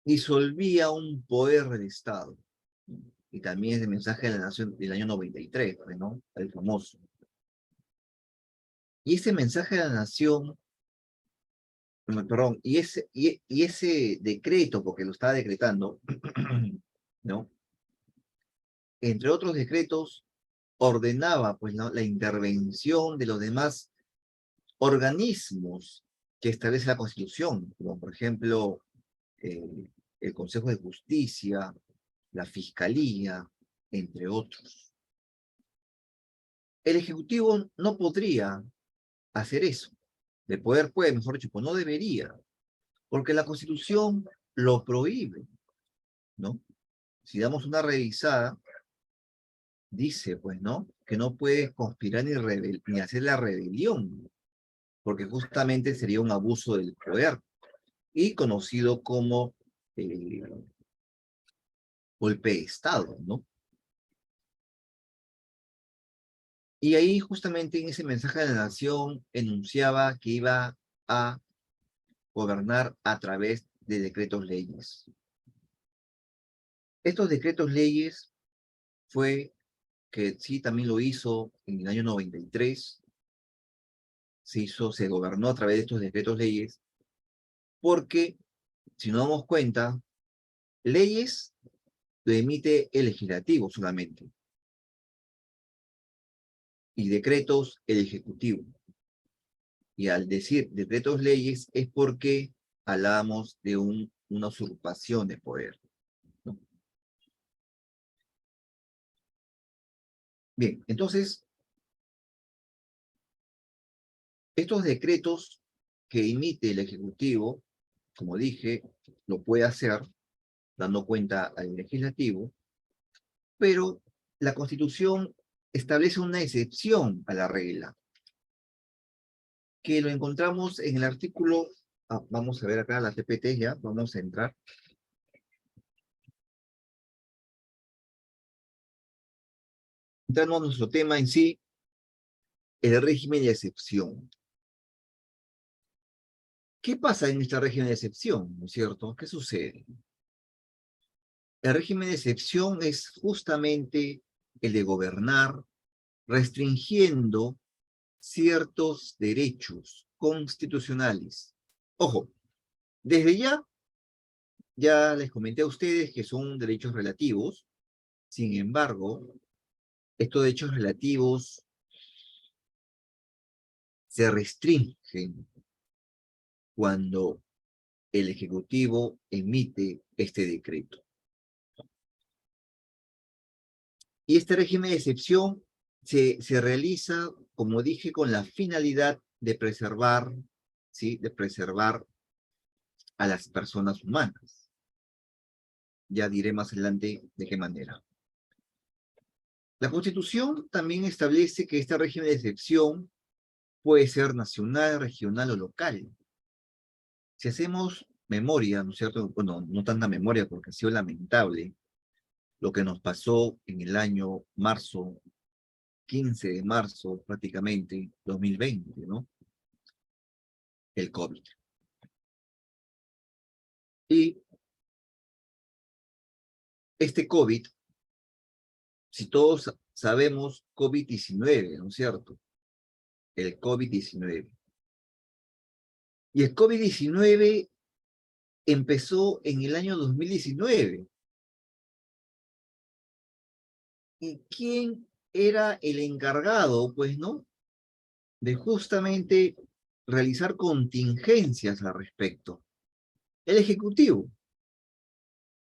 disolvía un poder del Estado. Y también es el mensaje de la nación del año 93, ¿no? El famoso. Y ese mensaje de la nación, perdón, y ese decreto, porque lo estaba decretando, ¿no? Entre otros decretos, ordenaba pues la intervención de los demás organismos que establece la Constitución, como por ejemplo eh, el Consejo de Justicia, la Fiscalía, entre otros. El Ejecutivo no podría hacer eso. El poder puede, mejor dicho, pues no debería, porque la Constitución lo prohíbe, ¿no? Si damos una revisada, dice, pues, ¿no? Que no puede conspirar ni hacer la rebelión, porque justamente sería un abuso del poder y conocido como eh, golpe de Estado, ¿no? Y ahí justamente en ese mensaje de la nación enunciaba que iba a gobernar a través de decretos leyes. Estos decretos leyes fue que sí también lo hizo en el año 93, se gobernó a través de estos decretos leyes, porque si nos damos cuenta, leyes lo emite el legislativo solamente, y decretos el ejecutivo. Y al decir decretos leyes es porque hablamos de una usurpación de poder, ¿no? Bien, entonces, estos decretos que emite el Ejecutivo, como dije, lo puede hacer dando cuenta al legislativo, pero la Constitución establece una excepción a la regla, que lo encontramos en el artículo, vamos a ver acá la TPT ya, vamos a entrar. Entrando a nuestro tema en sí, el régimen de excepción. ¿Qué pasa en este régimen de excepción, no es cierto? ¿Qué sucede? El régimen de excepción es justamente el de gobernar restringiendo ciertos derechos constitucionales. Ojo, desde ya les comenté a ustedes que son derechos relativos. Sin embargo, estos derechos relativos se restringen cuando el Ejecutivo emite este decreto. Y este régimen de excepción se realiza, como dije, con la finalidad de preservar, ¿sí? De preservar a las personas humanas. Ya diré más adelante de qué manera. La Constitución también establece que este régimen de excepción puede ser nacional, regional o local. Si hacemos memoria, ¿no es cierto? Bueno, no tanta memoria porque ha sido lamentable lo que nos pasó en el año 15 de marzo prácticamente, 2020, ¿no? El COVID. Y este COVID, si todos sabemos, COVID-19, ¿no es cierto? El COVID-19. Y el COVID-19 empezó en el año 2019. ¿Y quién era el encargado, pues, no? De justamente realizar contingencias al respecto. El Ejecutivo.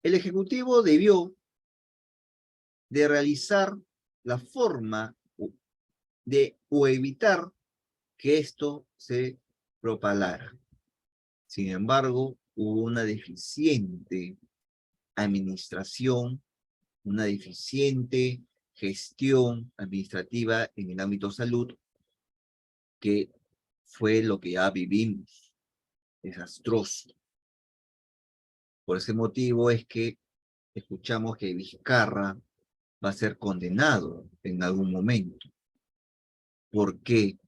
El Ejecutivo debió de realizar la forma de o evitar que esto se propalara. Sin embargo, hubo una deficiente administración, una deficiente gestión administrativa en el ámbito salud, que fue lo que ya vivimos, desastroso. Por ese motivo es que escuchamos que Vizcarra va a ser condenado en algún momento. ¿Por qué?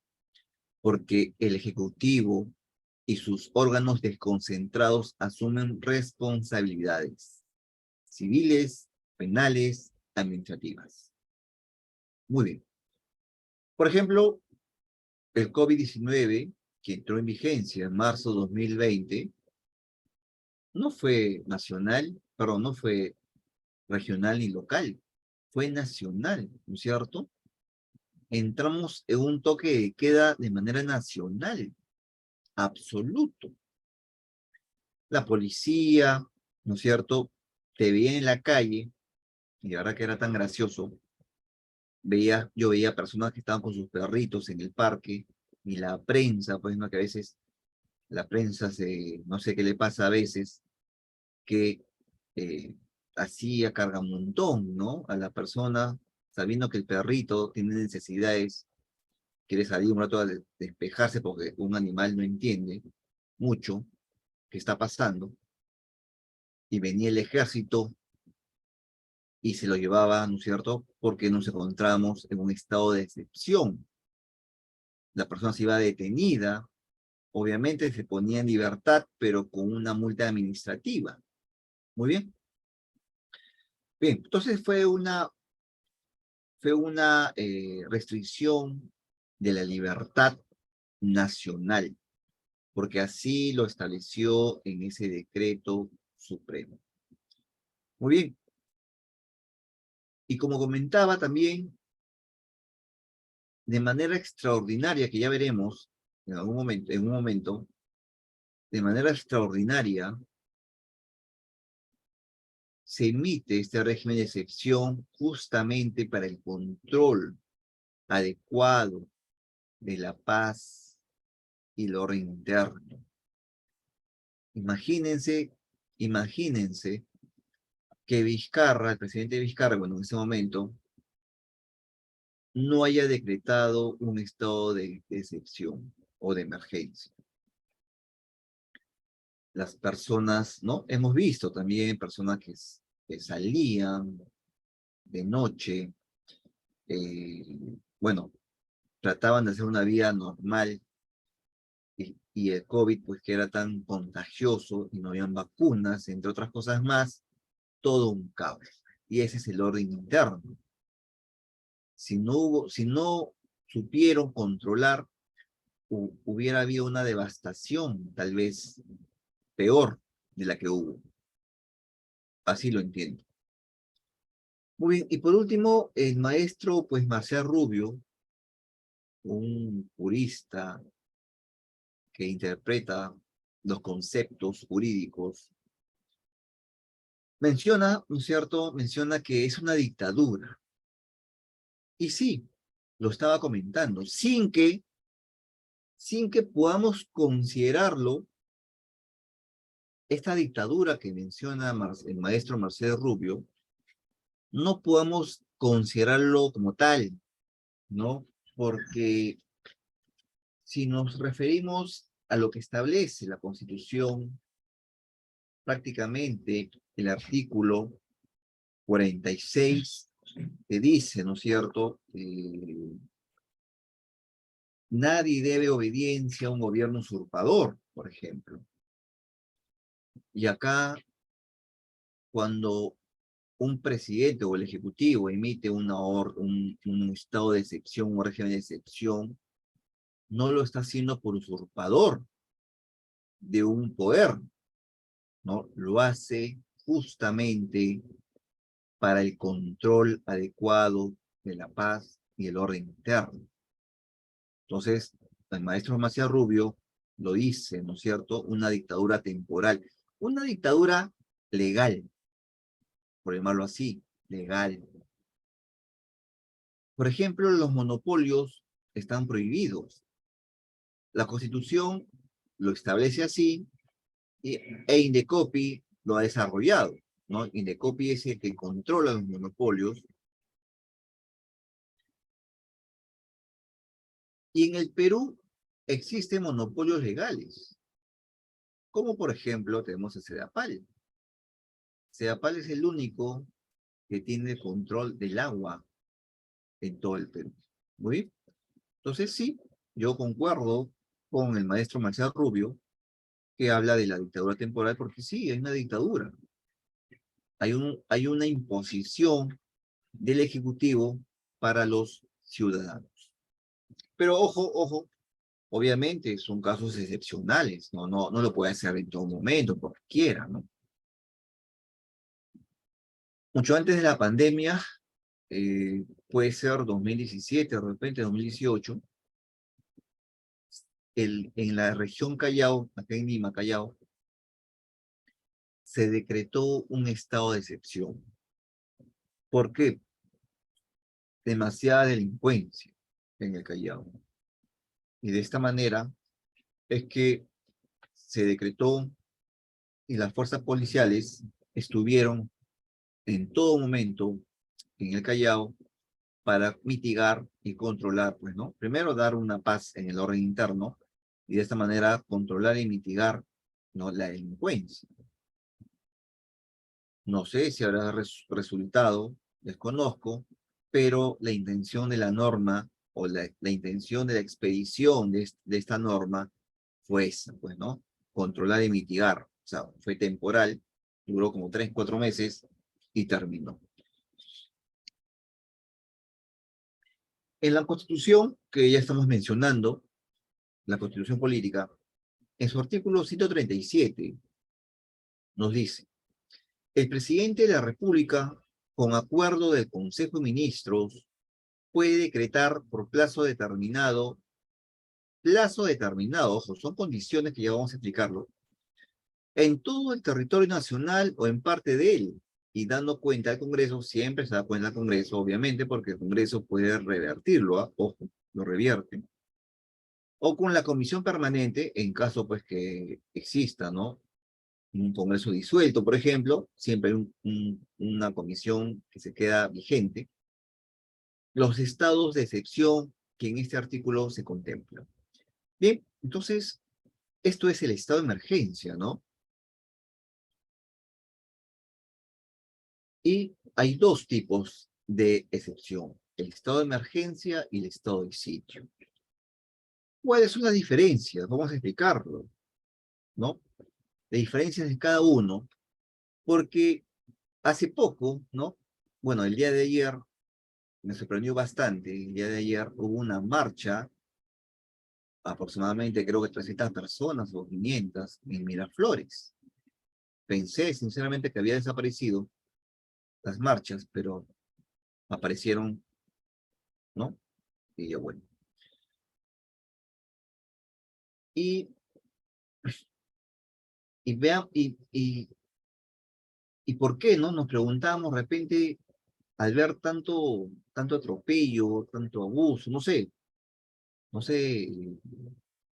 Porque el Ejecutivo y sus órganos desconcentrados asumen responsabilidades civiles, penales, administrativas. Muy bien. Por ejemplo, el COVID-19, que entró en vigencia en marzo de 2020, no fue nacional, perdón, no fue regional ni local, fue nacional, ¿no es cierto? Entramos en un toque de queda de manera nacional, absoluto. La policía, ¿no es cierto? Te veía en la calle, y ahora que era tan gracioso, yo veía personas que estaban con sus perritos en el parque, y la prensa, pues, ¿no? Que a veces la prensa no sé qué le pasa a veces, que hacía carga un montón, ¿no? A la persona, sabiendo que el perrito tiene necesidades, quiere salir un rato a despejarse porque un animal no entiende mucho qué está pasando, y venía el ejército y se lo llevaba, ¿no es cierto? Porque nos encontramos en un estado de excepción. La persona se iba detenida, obviamente se ponía en libertad, pero con una multa administrativa. Muy bien. Bien, entonces fue una restricción de la libertad nacional, porque así lo estableció en ese decreto supremo. Muy bien. Y como comentaba también, de manera extraordinaria, que ya veremos en un momento, de manera extraordinaria, se emite este régimen de excepción justamente para el control adecuado de la paz y el orden interno. Imagínense que Vizcarra, el presidente Vizcarra, bueno, en ese momento, no haya decretado un estado de excepción o de emergencia. Las personas, ¿no? Hemos visto también personas que salían de noche, bueno, trataban de hacer una vida normal, y el COVID, pues que era tan contagioso y no habían vacunas, entre otras cosas más, todo un caos. Y ese es el orden interno. Si no supieron controlar, hubiera habido una devastación, tal vez peor de la que hubo. Así lo entiendo. Muy bien, y por último, el maestro, pues, Marcial Rubio, un jurista que interpreta los conceptos jurídicos, menciona, ¿no es cierto?, menciona que es una dictadura. Y sí, lo estaba comentando, sin que podamos considerarlo, esta dictadura que menciona el maestro Marcelo Rubio, no podamos considerarlo como tal, ¿no? Porque si nos referimos a lo que establece la Constitución, prácticamente el artículo 46 que dice, ¿no es cierto?, nadie debe obediencia a un gobierno usurpador, por ejemplo. Y acá, cuando un presidente o el ejecutivo emite un estado de excepción, un régimen de excepción, no lo está haciendo por usurpador de un poder, ¿no? Lo hace justamente para el control adecuado de la paz y el orden interno. Entonces, el maestro Maciel Rubio lo dice, ¿no es cierto? Una dictadura temporal, una dictadura legal, por llamarlo así, legal. Por ejemplo, los monopolios están prohibidos. La Constitución lo establece así e Indecopi lo ha desarrollado, ¿no? Indecopi es el que controla los monopolios. Y en el Perú existen monopolios legales, como por ejemplo tenemos a Sedapal. Sedapal es el único que tiene control del agua en todo el Perú. ¿Muy bien? Entonces sí, yo concuerdo con el maestro Marcial Rubio, que habla de la dictadura temporal, porque sí, hay una dictadura. Hay una imposición del Ejecutivo para los ciudadanos. Pero ojo, ojo, obviamente son casos excepcionales, no lo puede hacer en todo momento, porque quiera, ¿no? Mucho antes de la pandemia, puede ser 2017, de repente 2018, en la región Callao, acá en Lima, Callao, se decretó un estado de excepción. ¿Por qué? Demasiada delincuencia en el Callao. Y de esta manera es que se decretó y las fuerzas policiales estuvieron en todo momento en el Callao para mitigar y controlar, pues, ¿no? Primero dar una paz en el orden interno y de esta manera controlar y mitigar, ¿no?, la delincuencia. No sé si habrá resultado, desconozco, pero la intención de la norma o la intención de la expedición de esta norma fue esa, pues, ¿no? Controlar y mitigar. O sea, fue temporal, duró como 3, 4 meses y terminó. En la Constitución, que ya estamos mencionando, la Constitución Política, en su artículo 137, nos dice: el presidente de la República, con acuerdo del Consejo de Ministros, puede decretar por plazo determinado, ojo, son condiciones que ya vamos a explicarlo, en todo el territorio nacional o en parte de él, y dando cuenta al Congreso, siempre se da cuenta al Congreso, obviamente, porque el Congreso puede revertirlo, ojo, lo revierte, o con la comisión permanente, en caso pues que exista, ¿no?, un Congreso disuelto, por ejemplo, siempre hay una comisión que se queda vigente, los estados de excepción que en este artículo se contemplan. Bien, entonces, esto es el estado de emergencia, ¿no? Y hay dos tipos de excepción, el estado de emergencia y el estado de sitio. ¿Cuáles son las diferencias? Vamos a explicarlo, ¿no? Las diferencias de cada uno, porque Hace poco, ¿no? Bueno, el día de ayer me sorprendió bastante. El día de ayer hubo una marcha, aproximadamente creo que 300 personas o 500 en Miraflores. Pensé sinceramente que había desaparecido las marchas, pero aparecieron, ¿no? Y yo, bueno. Y, y vean, y por qué, ¿no? Nos preguntamos de repente, al ver tanto atropello, tanto abuso, no sé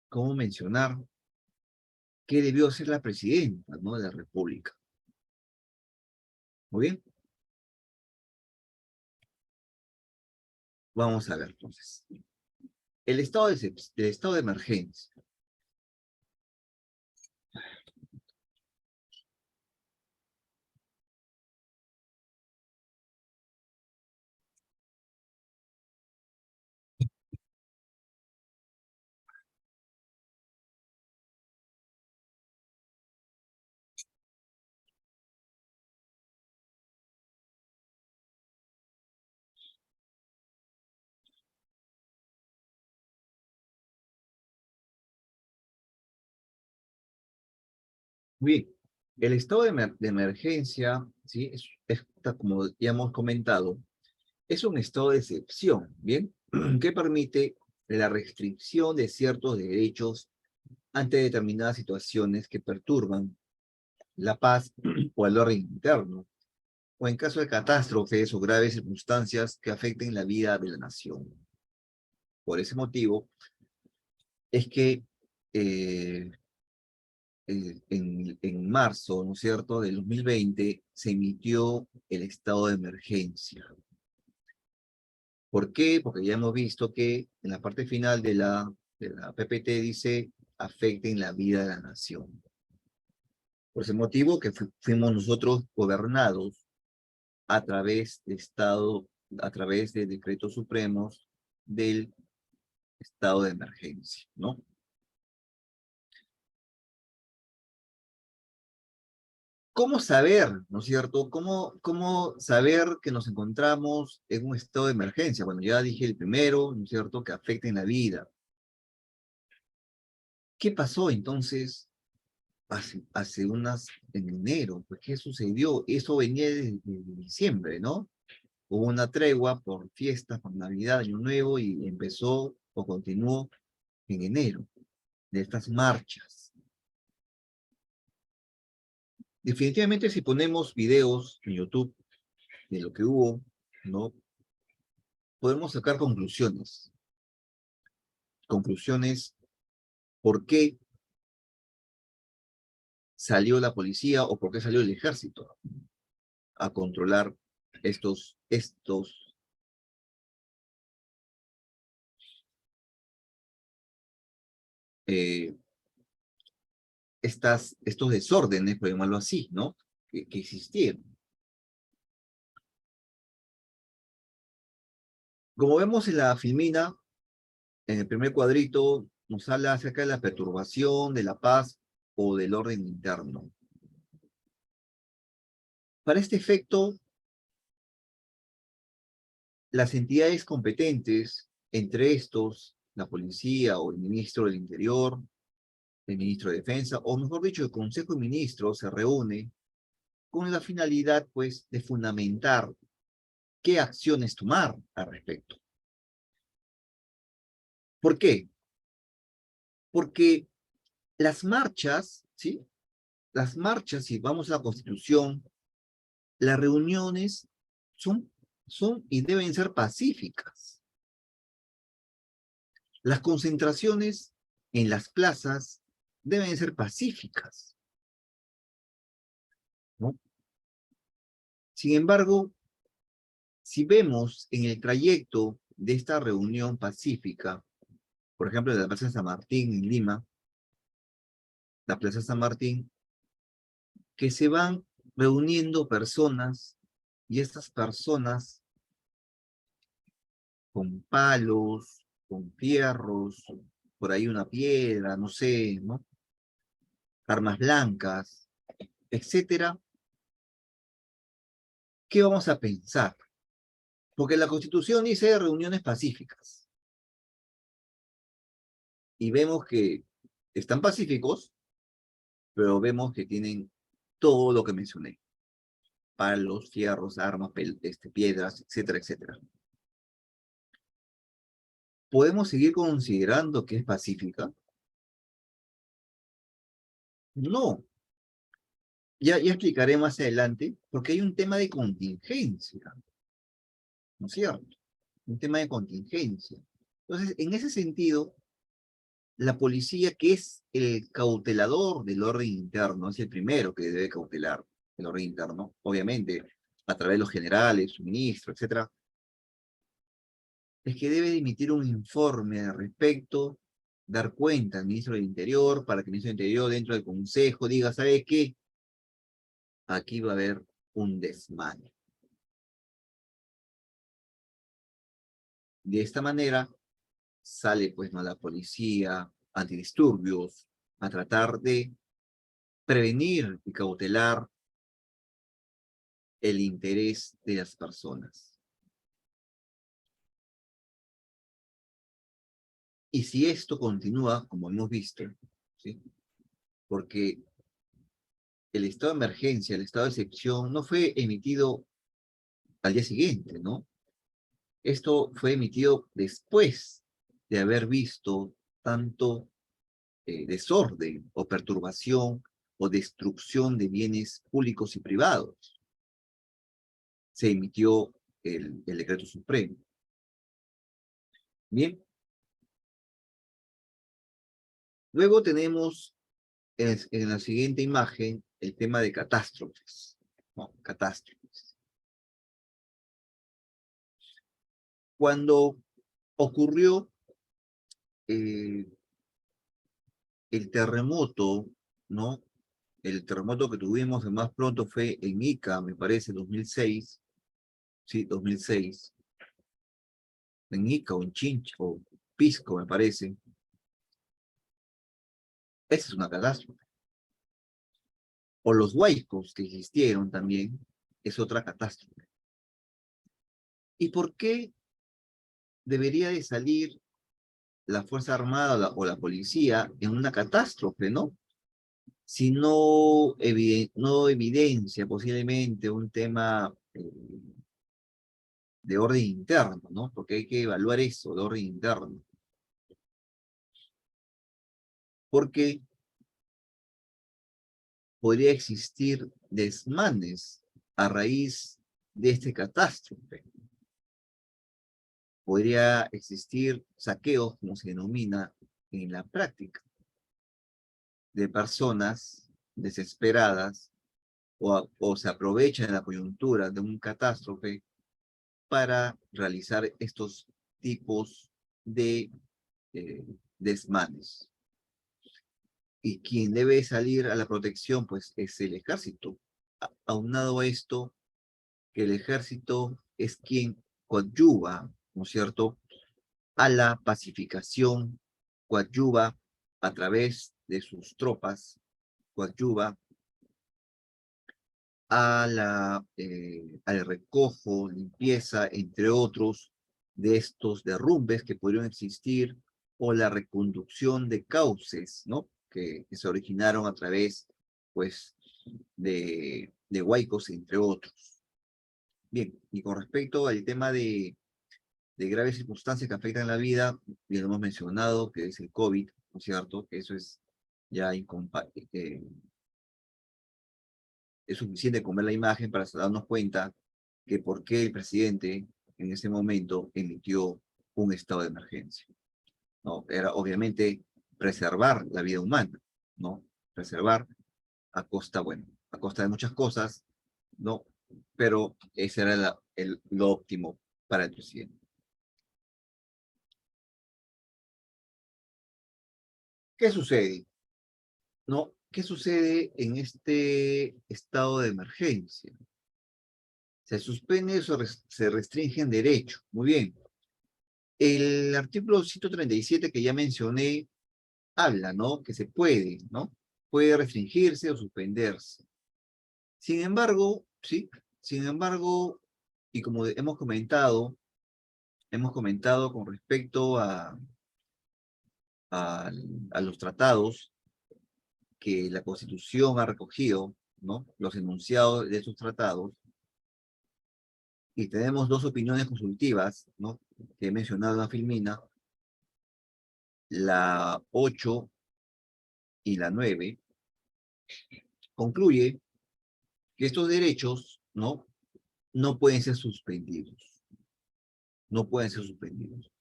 cómo mencionar qué debió hacer la presidenta, ¿no? De la República. Muy bien, vamos a ver entonces. El estado de emergencia. Muy bien, el estado de emergencia, ¿sí? Como ya hemos comentado, es un estado de excepción, ¿bien? Que permite la restricción de ciertos derechos ante determinadas situaciones que perturban la paz o el orden interno, o en caso de catástrofes o graves circunstancias que afecten la vida de la nación. Por ese motivo es que eh, en marzo, ¿no es cierto?, del 2020 se emitió el estado de emergencia. ¿Por qué? Porque ya hemos visto que en la parte final de la PPT dice afecten la vida de la nación. Por ese motivo que fuimos nosotros gobernados a través de a través de decretos supremos del estado de emergencia, ¿no? ¿Cómo saber, no es cierto? ¿Cómo saber que nos encontramos en un estado de emergencia? Bueno, ya dije el primero, ¿no es cierto?, que afecta en la vida. ¿Qué pasó entonces en enero? Pues, ¿qué sucedió? Eso venía desde diciembre, ¿no? Hubo una tregua por fiestas, por Navidad, Año Nuevo, y empezó o continuó en enero, de estas marchas. Definitivamente, si ponemos videos en YouTube de lo que hubo, ¿no? Podemos sacar conclusiones. Conclusiones, ¿por qué salió la policía o por qué salió el ejército a controlar estos, estos, eh, estos desórdenes, por llamarlo así, ¿no? Que existieron. Como vemos en la filmina, en el primer cuadrito, nos habla acerca de la perturbación, de la paz o del orden interno. Para este efecto, las entidades competentes, entre estos, la policía o el ministro del Interior, el ministro de Defensa, o mejor dicho, el Consejo de Ministros se reúne con la finalidad, pues, de fundamentar qué acciones tomar al respecto. ¿Por qué? Porque las marchas, ¿sí? Las marchas, si vamos a la Constitución, las reuniones son y deben ser pacíficas. Las concentraciones en las plazas deben ser pacíficas, ¿no? Sin embargo, si vemos en el trayecto de esta reunión pacífica, por ejemplo, de la Plaza San Martín en Lima, la Plaza San Martín, que se van reuniendo personas y estas personas con palos, con fierros, por ahí una piedra, no sé, ¿no? Armas blancas, etcétera, ¿qué vamos a pensar? Porque la Constitución dice reuniones pacíficas. Y vemos que están pacíficos, pero vemos que tienen todo lo que mencioné. Palos, fierros, armas, piedras, etcétera, etcétera. ¿Podemos seguir considerando que es pacífica? No. Ya explicaré más adelante, porque hay un tema de contingencia, ¿no es cierto? Un tema de contingencia. Entonces, en ese sentido, la policía, que es el cautelador del orden interno, es el primero que debe cautelar el orden interno, obviamente, a través de los generales, su ministro, etcétera, es que debe emitir un informe al respecto, dar cuenta al ministro del Interior, para que el ministro del Interior, dentro del Consejo, diga, ¿sabe qué? Aquí va a haber un desmane. De esta manera, sale pues no la policía, antidisturbios, a tratar de prevenir y cautelar el interés de las personas. Y si esto continúa, como hemos visto, ¿sí? Porque el estado de emergencia, el estado de excepción, no fue emitido al día siguiente, ¿no? Esto fue emitido después de haber visto tanto desorden o perturbación o destrucción de bienes públicos y privados. Se emitió el decreto supremo. Bien. Luego tenemos en la siguiente imagen el tema de catástrofes. ¿No? Catástrofes. Cuando ocurrió el terremoto, ¿no? El terremoto que tuvimos de más pronto fue en Ica, me parece, 2006. Sí, 2006. En Ica o en Chincha o Pisco, me parece. Esa es una catástrofe. O los huaicos que existieron también, es otra catástrofe. ¿Y por qué debería de salir la Fuerza Armada o la policía en una catástrofe, ¿no? Si no, no evidencia posiblemente un tema de orden interno, ¿no? Porque hay que evaluar eso, de orden interno. Porque podría existir desmanes a raíz de este catástrofe. Podría existir saqueos, como se denomina en la práctica, de personas desesperadas o se aprovechan de la coyuntura de un catástrofe para realizar estos tipos de desmanes. Y quien debe salir a la protección, pues, es el ejército. Aunado a esto, que el ejército es quien coadyuva, ¿no es cierto?, a la pacificación, coadyuva a través de sus tropas, coadyuva al recojo, limpieza, entre otros, de estos derrumbes que pudieron existir, o la reconducción de cauces, ¿no? Que se originaron a través, pues, de huaicos, entre otros. Bien, y con respecto al tema de graves circunstancias que afectan la vida, ya lo hemos mencionado, que es el COVID, ¿no es cierto? Que eso es ya es suficiente con ver la imagen para darnos cuenta que por qué el presidente en ese momento emitió un estado de emergencia. ¿No? Era obviamente preservar la vida humana, ¿no? Preservar a costa, bueno, a costa de muchas cosas, ¿no? Pero ese era lo óptimo para el presidente. ¿Qué sucede? ¿No? ¿Qué sucede en este estado de emergencia? Se suspende o se restringe en derecho. Muy bien. El artículo 137 que ya mencioné habla, ¿no? Que se puede, ¿no? Puede restringirse o suspenderse. Sin embargo, ¿sí? Sin embargo, y como hemos comentado con respecto a los tratados que la Constitución ha recogido, ¿no? Los enunciados de esos tratados, y tenemos dos opiniones consultivas, ¿no? Que he mencionado en la Filmina, la 8 y la 9, concluye que estos derechos, ¿no? No pueden ser suspendidos. No pueden ser suspendidos.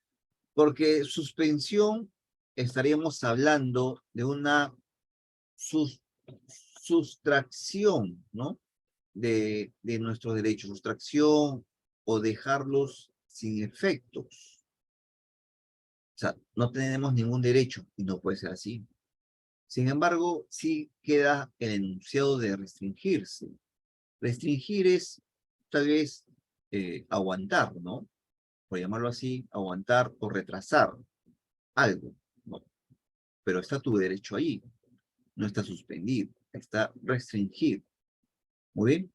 Porque suspensión estaríamos hablando de una sustracción, ¿no? De nuestros derechos, sustracción o dejarlos sin efectos. O sea, no tenemos ningún derecho y no puede ser así. Sin embargo, sí queda el enunciado de restringirse. Restringir es tal vez aguantar, ¿no? Por llamarlo así, aguantar o retrasar algo, ¿no? Pero está tu derecho ahí, no está suspendido, está restringido. Muy bien,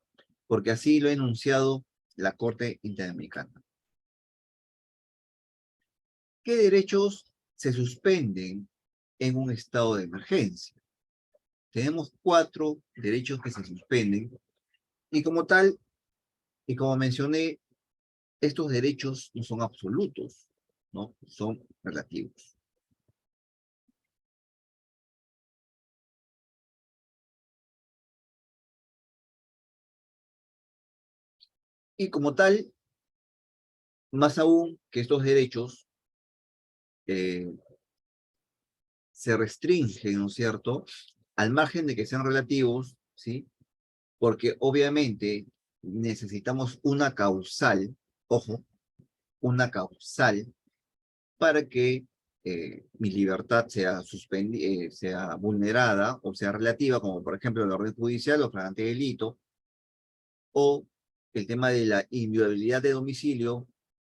porque así lo ha enunciado la Corte Interamericana. ¿Qué derechos se suspenden en un estado de emergencia? Tenemos 4 derechos que se suspenden y como tal, y como mencioné, estos derechos no son absolutos, ¿no? Son relativos. Y como tal, más aún que estos derechos eh, se restringen, ¿no es cierto? Al margen de que sean relativos, ¿sí? Porque obviamente necesitamos una causal, ojo, una causal para que mi libertad sea sea vulnerada o sea relativa, como por ejemplo la orden judicial o flagrante delito, o el tema de la inviolabilidad de domicilio,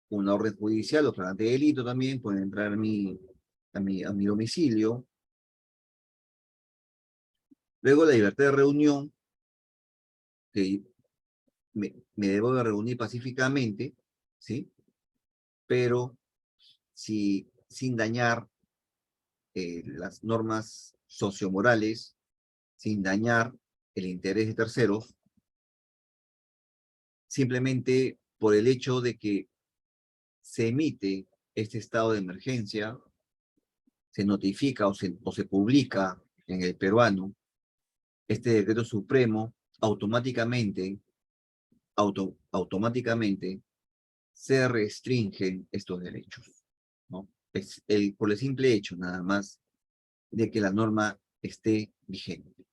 una orden judicial o flagrante delito también puede entrar a mi domicilio. Luego la libertad de reunión, que me debo de reunir pacíficamente, ¿sí? Pero sin dañar las normas sociomorales, sin dañar el interés de terceros, simplemente por el hecho de que se emite este estado de emergencia, se notifica o se publica en el peruano este decreto supremo, automáticamente se restringen estos derechos, ¿no? Por el simple hecho nada más de que la norma esté vigente.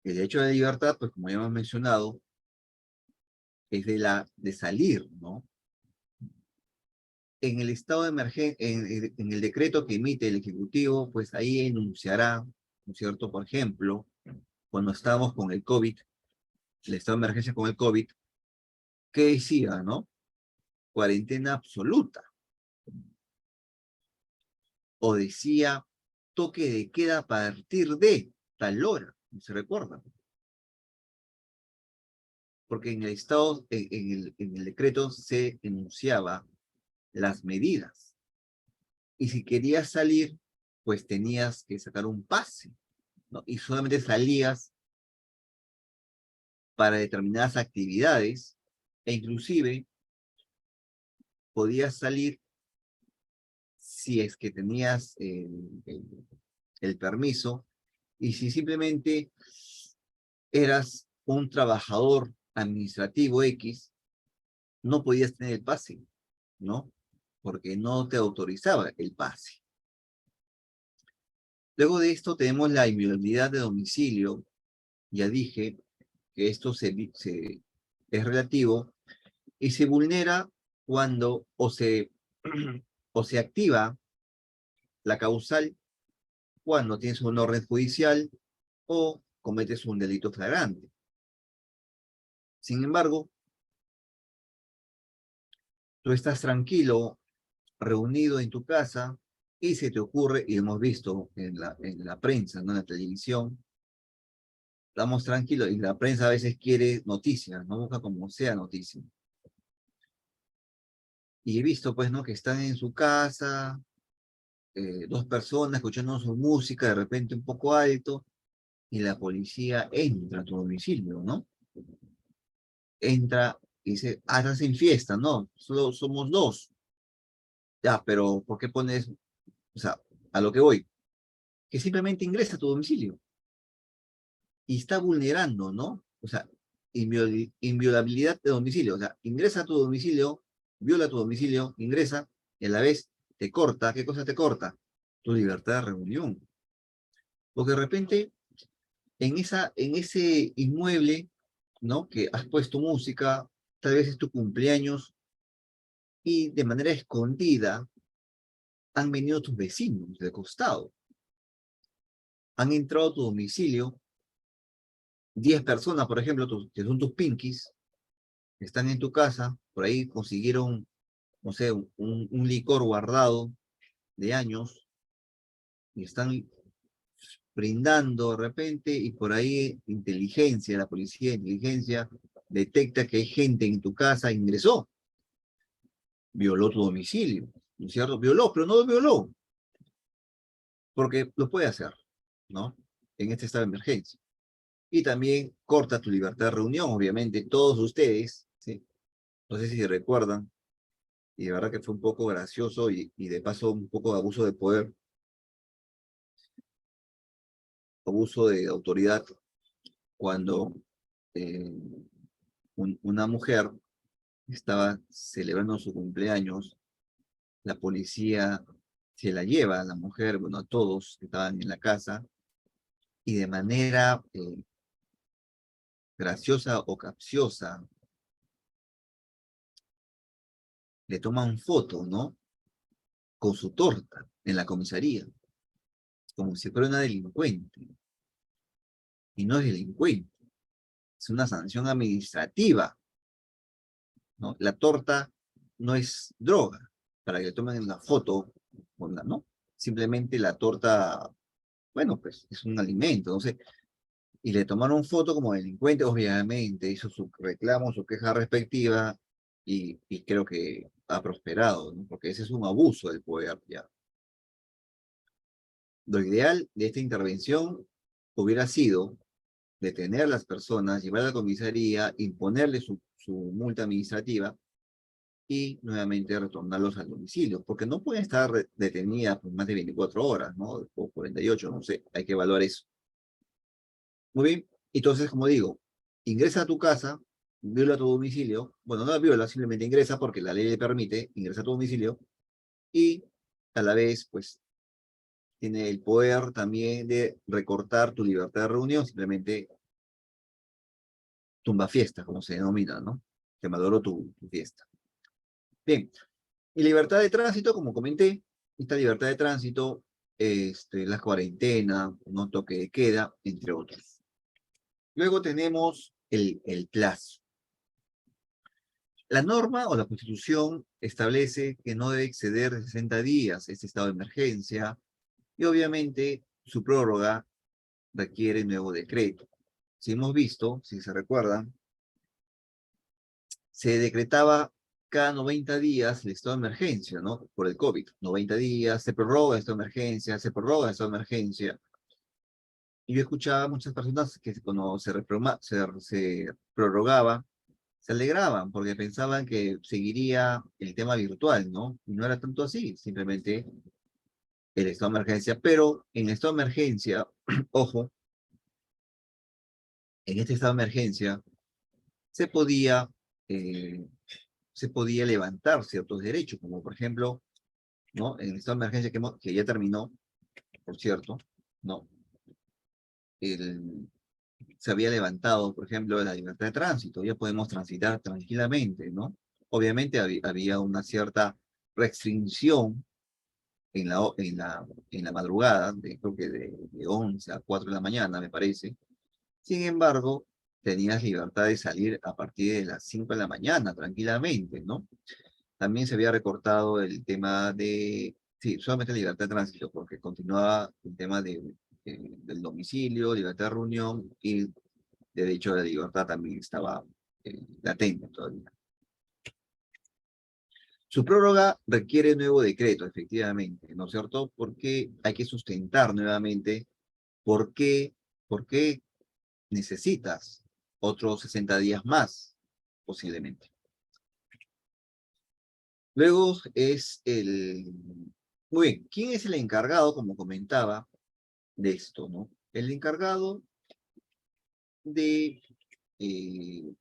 El derecho a la libertad, pues como ya hemos mencionado, es de salir, ¿no? En el estado de emergencia, en el decreto que emite el Ejecutivo, pues ahí enunciará, ¿no es cierto? Por ejemplo, cuando estábamos con el COVID, el estado de emergencia con el COVID, ¿qué decía, no? Cuarentena absoluta. O decía toque de queda a partir de tal hora, ¿no se recuerda? Porque en el estado, en el decreto se enunciaba las medidas. Y si querías salir, pues tenías que sacar un pase, ¿no? Y solamente salías para determinadas actividades, e inclusive podías salir si es que tenías el permiso, y si simplemente eras un trabajador administrativo X, no podías tener el pase, ¿no? Porque no te autorizaba el pase. Luego de esto tenemos la inviolabilidad de domicilio. Ya dije que esto es relativo y se vulnera cuando o se activa la causal cuando tienes una orden judicial o cometes un delito flagrante. Sin embargo, tú estás tranquilo, reunido en tu casa, y se te ocurre, y hemos visto en la prensa, ¿no? En la televisión, estamos tranquilos y la prensa a veces quiere noticias, no busca como sea noticia. Y he visto, pues, ¿no? Que están en su casa, dos personas escuchando su música, de repente un poco alto, y la policía entra a tu domicilio, ¿no? Entra y dice, ah, estás en fiesta, ¿no? Solo somos dos. Ya, pero ¿por qué pones, o sea, a lo que voy? Que simplemente ingresa a tu domicilio y está vulnerando, ¿no? O sea, inviolabilidad de domicilio. O sea, ingresa a tu domicilio, viola tu domicilio, ingresa y a la vez te corta. ¿Qué cosa te corta? Tu libertad de reunión. Porque de repente en ese inmueble, ¿no? Que has puesto música, tal vez es tu cumpleaños y de manera escondida han venido tus vecinos de costado. Han entrado a tu domicilio 10 personas, por ejemplo, que son tus pinkies, que están en tu casa, por ahí consiguieron, no sé, un licor guardado de años y están brindando de repente y por ahí inteligencia, la policía de inteligencia detecta que hay gente en tu casa, ingresó, violó tu domicilio, ¿no es cierto? Violó, pero no violó, porque lo puede hacer, ¿no? En este estado de emergencia. Y también corta tu libertad de reunión, obviamente, todos ustedes, ¿sí? No sé si recuerdan, y de verdad que fue un poco gracioso y de paso un poco de abuso de poder, abuso de autoridad, cuando eh, una mujer estaba celebrando su cumpleaños, la policía se la lleva a la mujer, bueno, a todos que estaban en la casa, y de manera graciosa o capciosa, le toman foto, ¿no? Con su torta en la comisaría, como si fuera una delincuente, y no es delincuente, es una sanción administrativa, ¿no? La torta no es droga, para que le tomen la foto, ¿no? Simplemente la torta, bueno, pues es un alimento, no sé, y le tomaron foto como delincuente, obviamente, hizo su reclamo, su queja respectiva, y creo que ha prosperado, ¿no? Porque ese es un abuso del poder, ya. Lo ideal de esta intervención hubiera sido detener a las personas, llevar a la comisaría, imponerle su multa administrativa y nuevamente retornarlos al domicilio, porque no pueden estar detenidas por más de 24 horas, ¿no? O 48, no sé, hay que evaluar eso. Muy bien, entonces, como digo, ingresa a tu casa, viola tu domicilio, bueno, no la viola, simplemente ingresa porque la ley le permite, ingresa a tu domicilio y a la vez, pues, tiene el poder también de recortar tu libertad de reunión, simplemente tumba fiesta, como se denomina, ¿no? Que malogró tu fiesta. Bien, y libertad de tránsito, como comenté, esta libertad de tránsito, la cuarentena, no toque de queda, entre otros. Luego tenemos el plazo. La norma o la Constitución establece que no debe exceder de 60 días este estado de emergencia y obviamente su prórroga requiere nuevo decreto. Si hemos visto, si se recuerdan, se decretaba cada 90 días el estado de emergencia, ¿no? Por el COVID. 90 días, se prorroga el estado de emergencia, se prorroga el estado de emergencia. Y yo escuchaba a muchas personas que cuando se prorrogaba, se alegraban porque pensaban que seguiría el tema virtual, ¿no? Y no era tanto así, simplemente el estado de emergencia. Pero en el estado de emergencia, ojo, en este estado de emergencia se podía, eh, se podía levantar ciertos derechos, como por ejemplo, ¿no? En el estado de emergencia que ya terminó, por cierto, ¿no? El, se había levantado, por ejemplo, la libertad de tránsito, ya podemos transitar tranquilamente, ¿no? Obviamente había una cierta restricción en la madrugada, creo que de 11 a 4 de la mañana, me parece. Sin embargo, tenías libertad de salir a partir de las 5 de la mañana, tranquilamente, ¿no? También se había recortado el tema de, sí, solamente libertad de tránsito, porque continuaba el tema de del domicilio, libertad de reunión y derecho a la libertad también estaba latente todavía. Su prórroga requiere nuevo decreto, efectivamente, ¿no es cierto? Porque hay que sustentar nuevamente por qué necesitas otros 60 días más, posiblemente. Luego es el... Muy bien, ¿quién es el encargado, como comentaba, de esto, ¿no? El encargado del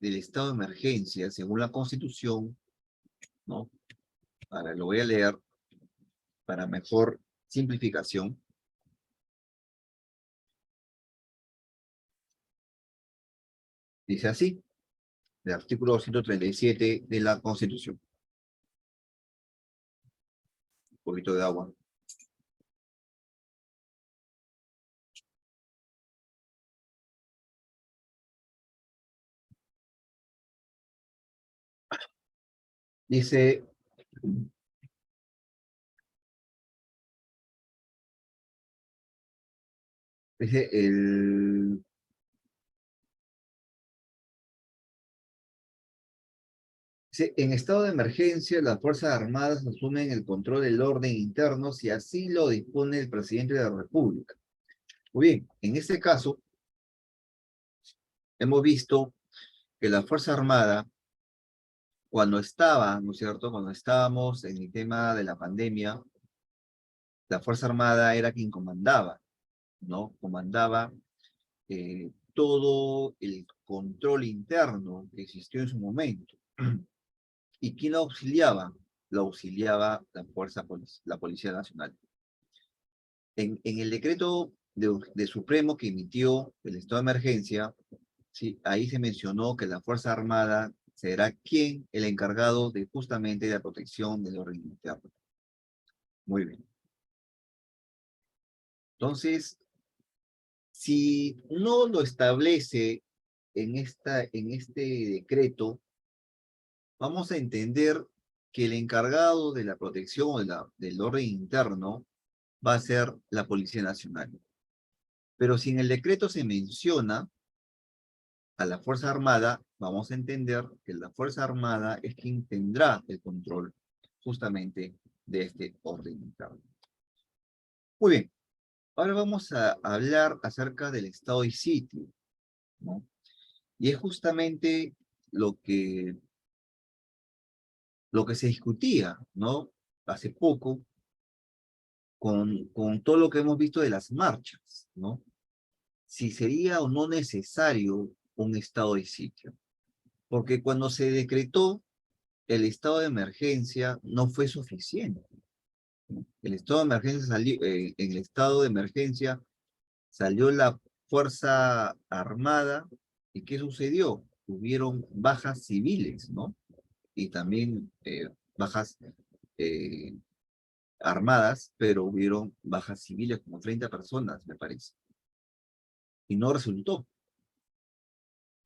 estado de emergencia, según la Constitución, ¿no? Ahora lo voy a leer para mejor simplificación. Dice así, el artículo 137 de la Constitución. Un poquito de agua. Dice, dice el... Dice, en estado de emergencia, las Fuerzas Armadas asumen el control del orden interno si así lo dispone el presidente de la República. Muy bien, en este caso, hemos visto que la Fuerza Armada, cuando estaba, ¿no es cierto?, cuando estábamos en el tema de la pandemia, la Fuerza Armada era quien comandaba, ¿no? Comandaba todo el control interno que existió en su momento. ¿Y quién la auxiliaba? La auxiliaba la Policía Nacional. En el decreto de Supremo que emitió el estado de emergencia, ¿sí? Ahí se mencionó que la Fuerza Armada será el encargado de justamente de la protección del orden interno. Muy bien. Entonces, si no lo establece en este decreto, vamos a entender que el encargado de la protección del orden interno va a ser la Policía Nacional. Pero si en el decreto se menciona a la Fuerza Armada, vamos a entender que la Fuerza Armada es quien tendrá el control justamente de este orden interno. Muy bien, ahora vamos a hablar acerca del estado de sitio, ¿no? Y es justamente lo que se discutía, ¿no? Hace poco, con todo lo que hemos visto de las marchas, ¿no? Si sería o no necesario un estado de sitio. Porque cuando se decretó el estado de emergencia no fue suficiente. El estado de emergencia salió, en el estado de emergencia salió la Fuerza Armada y ¿qué sucedió? Hubieron bajas civiles, ¿no? Y también bajas eh, armadas, pero hubieron bajas civiles, como 30 personas, me parece. Y no resultó.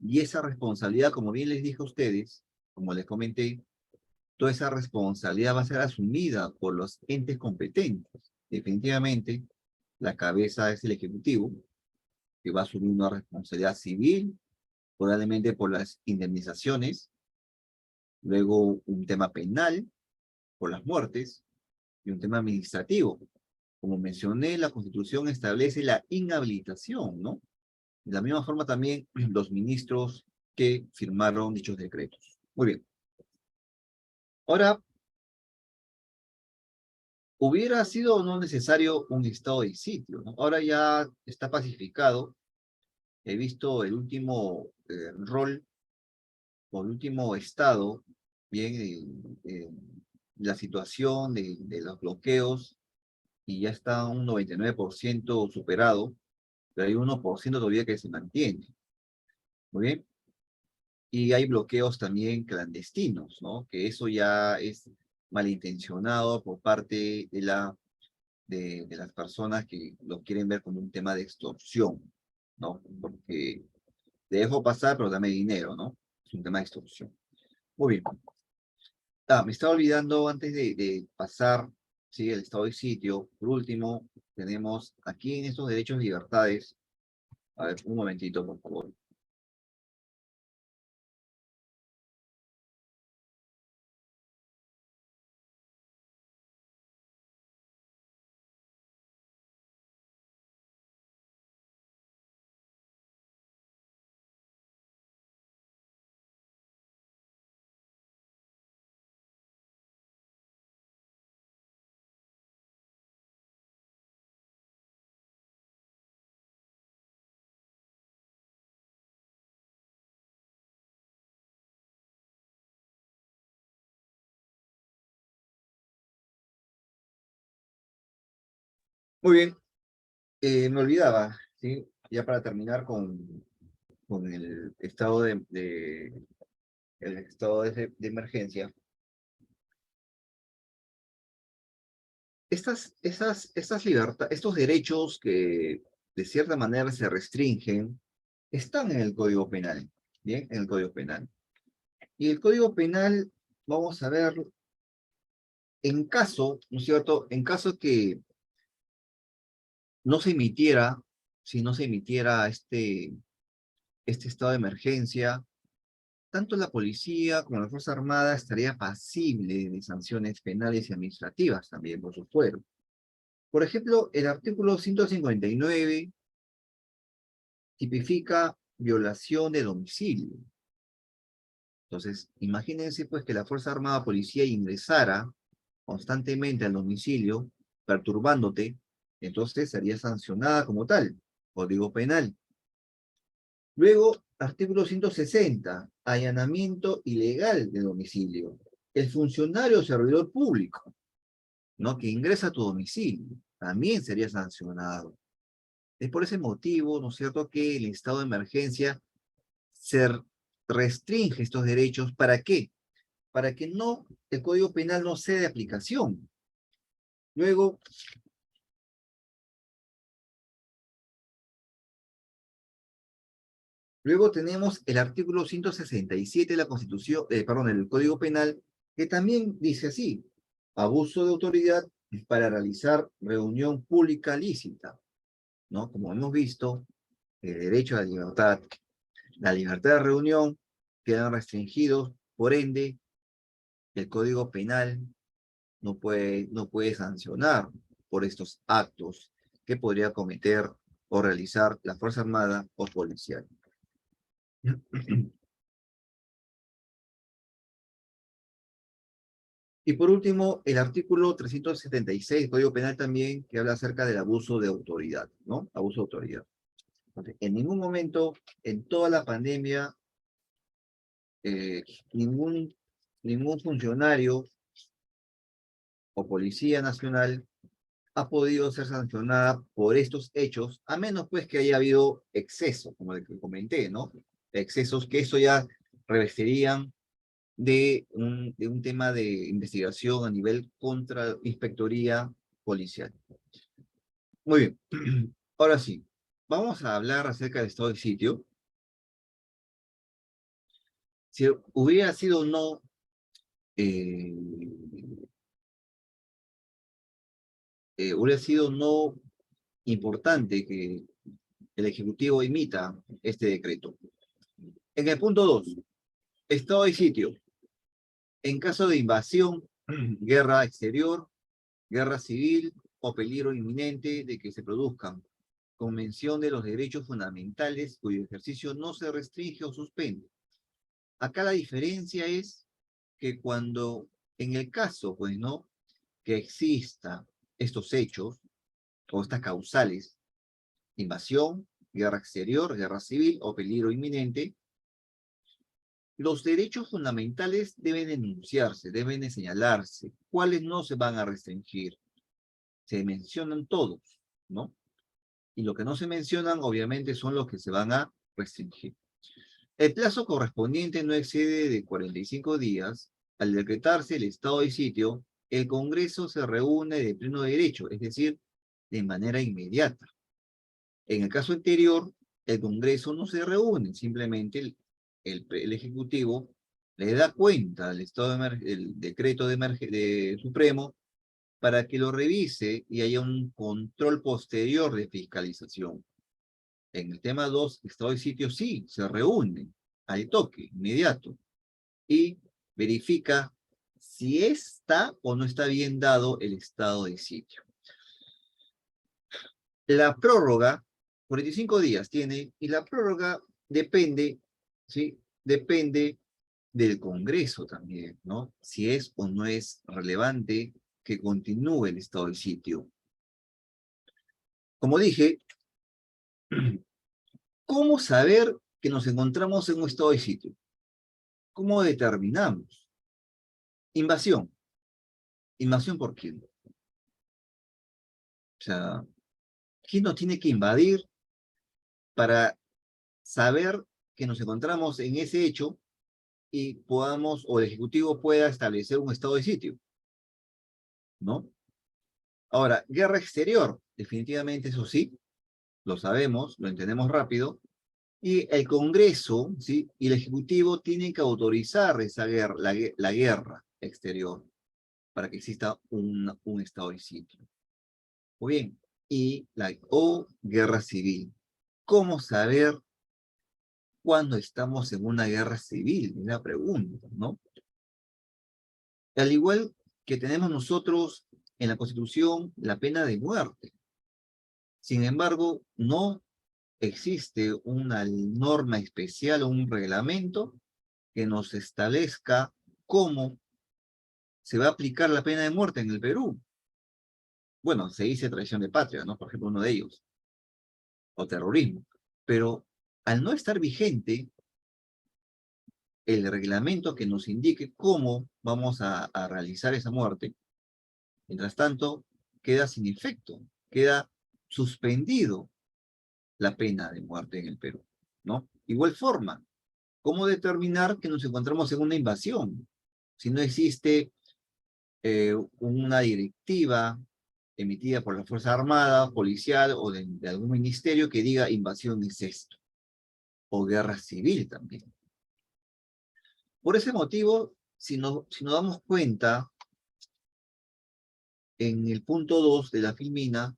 Y esa responsabilidad, como bien les dije a ustedes, como les comenté, toda esa responsabilidad va a ser asumida por los entes competentes. Definitivamente, la cabeza es el Ejecutivo, que va a asumir una responsabilidad civil, probablemente por las indemnizaciones, luego un tema penal por las muertes y un tema administrativo. Como mencioné, la Constitución establece la inhabilitación, ¿no? De la misma forma también los ministros que firmaron dichos decretos. Muy bien. Ahora, ¿hubiera sido o no necesario un estado de sitio, ¿no? Ahora ya está pacificado. He visto el último rol o el último estado, bien, la situación de los bloqueos y ya está un 99% superado, pero hay 1% todavía que se mantiene. Muy bien. Y hay bloqueos también clandestinos, ¿no? Que eso ya es malintencionado por parte de las personas que lo quieren ver como un tema de extorsión, ¿no? Porque te dejo pasar, pero dame dinero, ¿no? Es un tema de extorsión. Muy bien. Me estaba olvidando antes de pasar ¿sí? El estado de sitio. Por último, tenemos aquí en estos derechos y libertades. A ver, un momentito, por favor. Muy bien, me olvidaba, ¿sí? Ya para terminar con el estado el estado de emergencia. Estas libertades, estos derechos que de cierta manera se restringen, están en el Código Penal, ¿bien? En el Código Penal. Y el Código Penal, vamos a ver, en caso, ¿no es cierto? En caso que no se emitiera, si no se emitiera este estado de emergencia, tanto la policía como la Fuerza Armada estaría pasible de sanciones penales y administrativas también por su fuero. Por ejemplo, el artículo 159 tipifica violación de domicilio. Entonces, imagínense pues que la Fuerza Armada Policía ingresara constantemente al domicilio, perturbándote, entonces sería sancionada como tal, Código Penal. Luego, artículo 160, allanamiento ilegal de domicilio. El funcionario o servidor público, ¿no? Que ingresa a tu domicilio, también sería sancionado. Es por ese motivo, ¿no es cierto?, que el estado de emergencia se restringe estos derechos. ¿Para qué? Para que no, el Código Penal no sea de aplicación. Luego, luego tenemos el artículo 167 de la Constitución, perdón, del Código Penal, que también dice así: abuso de autoridad para realizar reunión pública lícita, ¿no? Como hemos visto, el derecho a la libertad de reunión quedan restringidos, por ende, el Código Penal no puede sancionar por estos actos que podría cometer o realizar la Fuerza Armada o policial. Y por último, el artículo 376 del Código Penal también, que habla acerca del abuso de autoridad, ¿no? Abuso de autoridad. Entonces, en ningún momento, en toda la pandemia, eh, ningún, ningún funcionario o policía nacional ha podido ser sancionada por estos hechos, a menos pues que haya habido exceso, como el que comenté, ¿no? Excesos que eso ya revestirían de un tema de investigación a nivel contra inspectoría policial. Muy bien. Ahora sí, vamos a hablar acerca del estado de sitio. Si hubiera sido no, eh, hubiera sido no importante que el Ejecutivo emita este decreto. En el punto 2, estado de sitio. En caso de invasión, guerra exterior, guerra civil o peligro inminente de que se produzcan. Convención de los Derechos Fundamentales, cuyo ejercicio no se restringe o suspende. Acá la diferencia es que cuando, en el caso, pues, ¿no?, que exista estos hechos, o estas causales, invasión, guerra exterior, guerra civil o peligro inminente, los derechos fundamentales deben denunciarse, deben de señalarse. ¿Cuáles no se van a restringir? Se mencionan todos, ¿no? Y lo que no se mencionan, obviamente, son los que se van a restringir. El plazo correspondiente no excede de 45 días. Al decretarse el estado de sitio, el Congreso se reúne de pleno derecho, es decir, de manera inmediata. En el caso anterior, el Congreso no se reúne, simplemente el Ejecutivo le da cuenta al estado el decreto de Supremo para que lo revise y haya un control posterior de fiscalización. En el tema 2, estado de sitio sí, se reúne al toque, inmediato, y verifica si está o no está bien dado el estado de sitio. La prórroga, 45 días tiene, y la prórroga depende, ¿sí? Depende del Congreso también, ¿no? Si es o no es relevante que continúe el estado de sitio. Como dije, ¿cómo saber que nos encontramos en un estado de sitio? ¿Cómo determinamos? Invasión. ¿Invasión por quién? O sea, ¿quién nos tiene que invadir para saber que nos encontramos en ese hecho y podamos, o el Ejecutivo pueda establecer un estado de sitio? ¿No? Ahora, guerra exterior, definitivamente eso sí, lo sabemos, lo entendemos rápido, y el Congreso, ¿sí? Y el Ejecutivo tienen que autorizar esa guerra, la guerra exterior para que exista un estado de sitio. Muy bien, o guerra civil. ¿Cómo saber cuándo estamos en una guerra civil? Es la pregunta, ¿no? Al igual que tenemos nosotros en la Constitución la pena de muerte. Sin embargo, no existe una norma especial o un reglamento que nos establezca cómo se va a aplicar la pena de muerte en el Perú. Bueno, se dice traición de patria, ¿no? Por ejemplo, uno de ellos, o terrorismo. Pero al no estar vigente el reglamento que nos indique cómo vamos a realizar esa muerte, mientras tanto, queda sin efecto, queda suspendido la pena de muerte en el Perú, ¿no? Igual forma, ¿cómo determinar que nos encontramos en una invasión? Si no existe una directiva emitida por la Fuerza Armada, policial o de algún ministerio que diga invasión es esto, o guerra civil también. Por ese motivo, si nos damos cuenta, en el punto 2 de la filmina,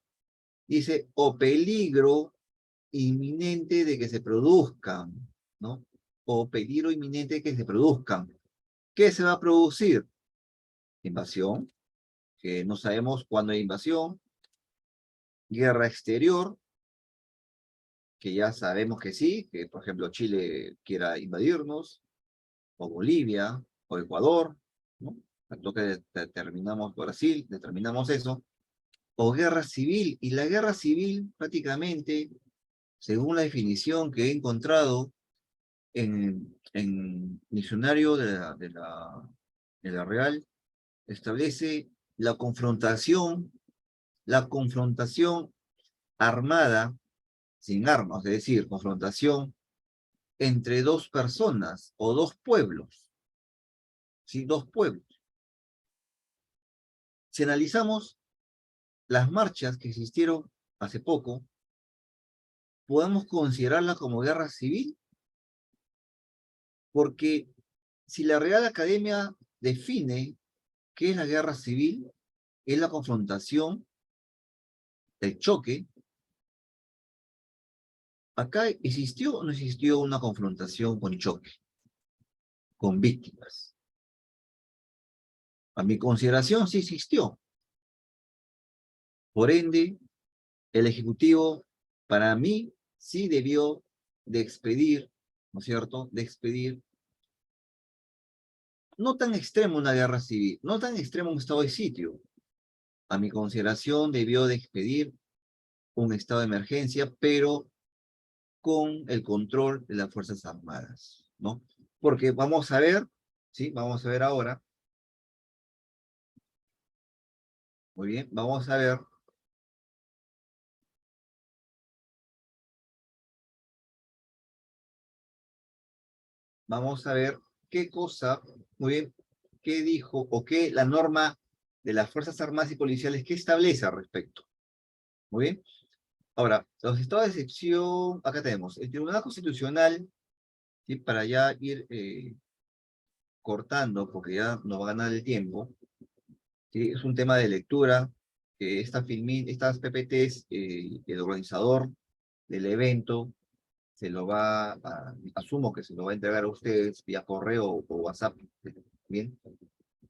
dice, o peligro inminente de que se produzcan, ¿no? O peligro inminente de que se produzcan. ¿Qué se va a producir? Invasión, que no sabemos cuándo hay invasión. Guerra exterior, que ya sabemos que sí, que por ejemplo Chile quiera invadirnos, o Bolivia, o Ecuador, ¿no? Al toque determinamos Brasil, determinamos eso. O guerra civil, y la guerra civil prácticamente, según la definición que he encontrado en diccionario de la Real, establece la confrontación armada sin armas, es decir, confrontación entre dos personas o dos pueblos, ¿sí? Dos pueblos. Si analizamos las marchas que existieron hace poco, ¿podemos considerarlas como guerra civil? Porque si la Real Academia define qué es la guerra civil, es la confrontación, el choque. ¿Acá existió o no existió una confrontación con choque, con víctimas? A mi consideración sí existió. Por ende, el Ejecutivo, para mí, sí debió de expedir, ¿no es cierto?, de expedir, no tan extremo una guerra civil, no tan extremo un estado de sitio. A mi consideración debió de expedir un estado de emergencia, pero con el control de las Fuerzas Armadas, ¿no? Porque vamos a ver, ¿sí? Vamos a ver ahora. Muy bien, vamos a ver. Vamos a ver qué cosa, muy bien, qué dijo o qué la norma de las Fuerzas Armadas y Policiales, qué establece al respecto. Muy bien. Ahora, los estados de excepción, acá tenemos el Tribunal Constitucional, ¿sí? Para ya ir cortando, porque ya nos va a ganar el tiempo, ¿sí? Es un tema de lectura, que estas PPTs, el organizador del evento asumo que se lo va a entregar a ustedes vía correo o WhatsApp. Bien,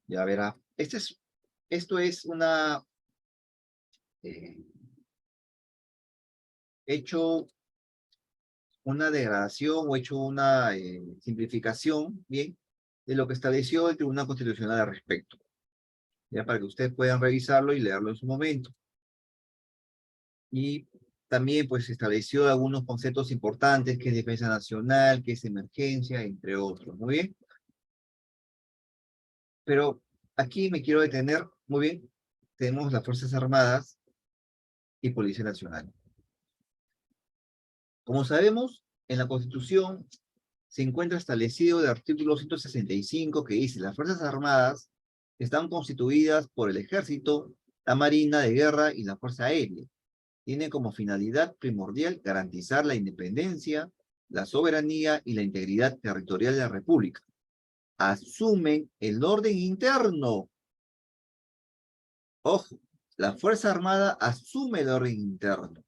ya verá. Esto es eh, hecho una degradación o hecho una simplificación, bien, de lo que estableció el Tribunal Constitucional al respecto. Ya para que ustedes puedan revisarlo y leerlo en su momento. Y también pues estableció algunos conceptos importantes, que es defensa nacional, que es emergencia, entre otros. Muy bien. Pero aquí me quiero detener, muy bien. Tenemos las Fuerzas Armadas y Policía Nacional. Como sabemos, en la Constitución se encuentra establecido el artículo 165 que dice: las Fuerzas Armadas están constituidas por el Ejército, la Marina de Guerra y la Fuerza Aérea. Tiene como finalidad primordial garantizar la independencia, la soberanía y la integridad territorial de la República. Asumen el orden interno. Ojo, la Fuerza Armada asume el orden interno.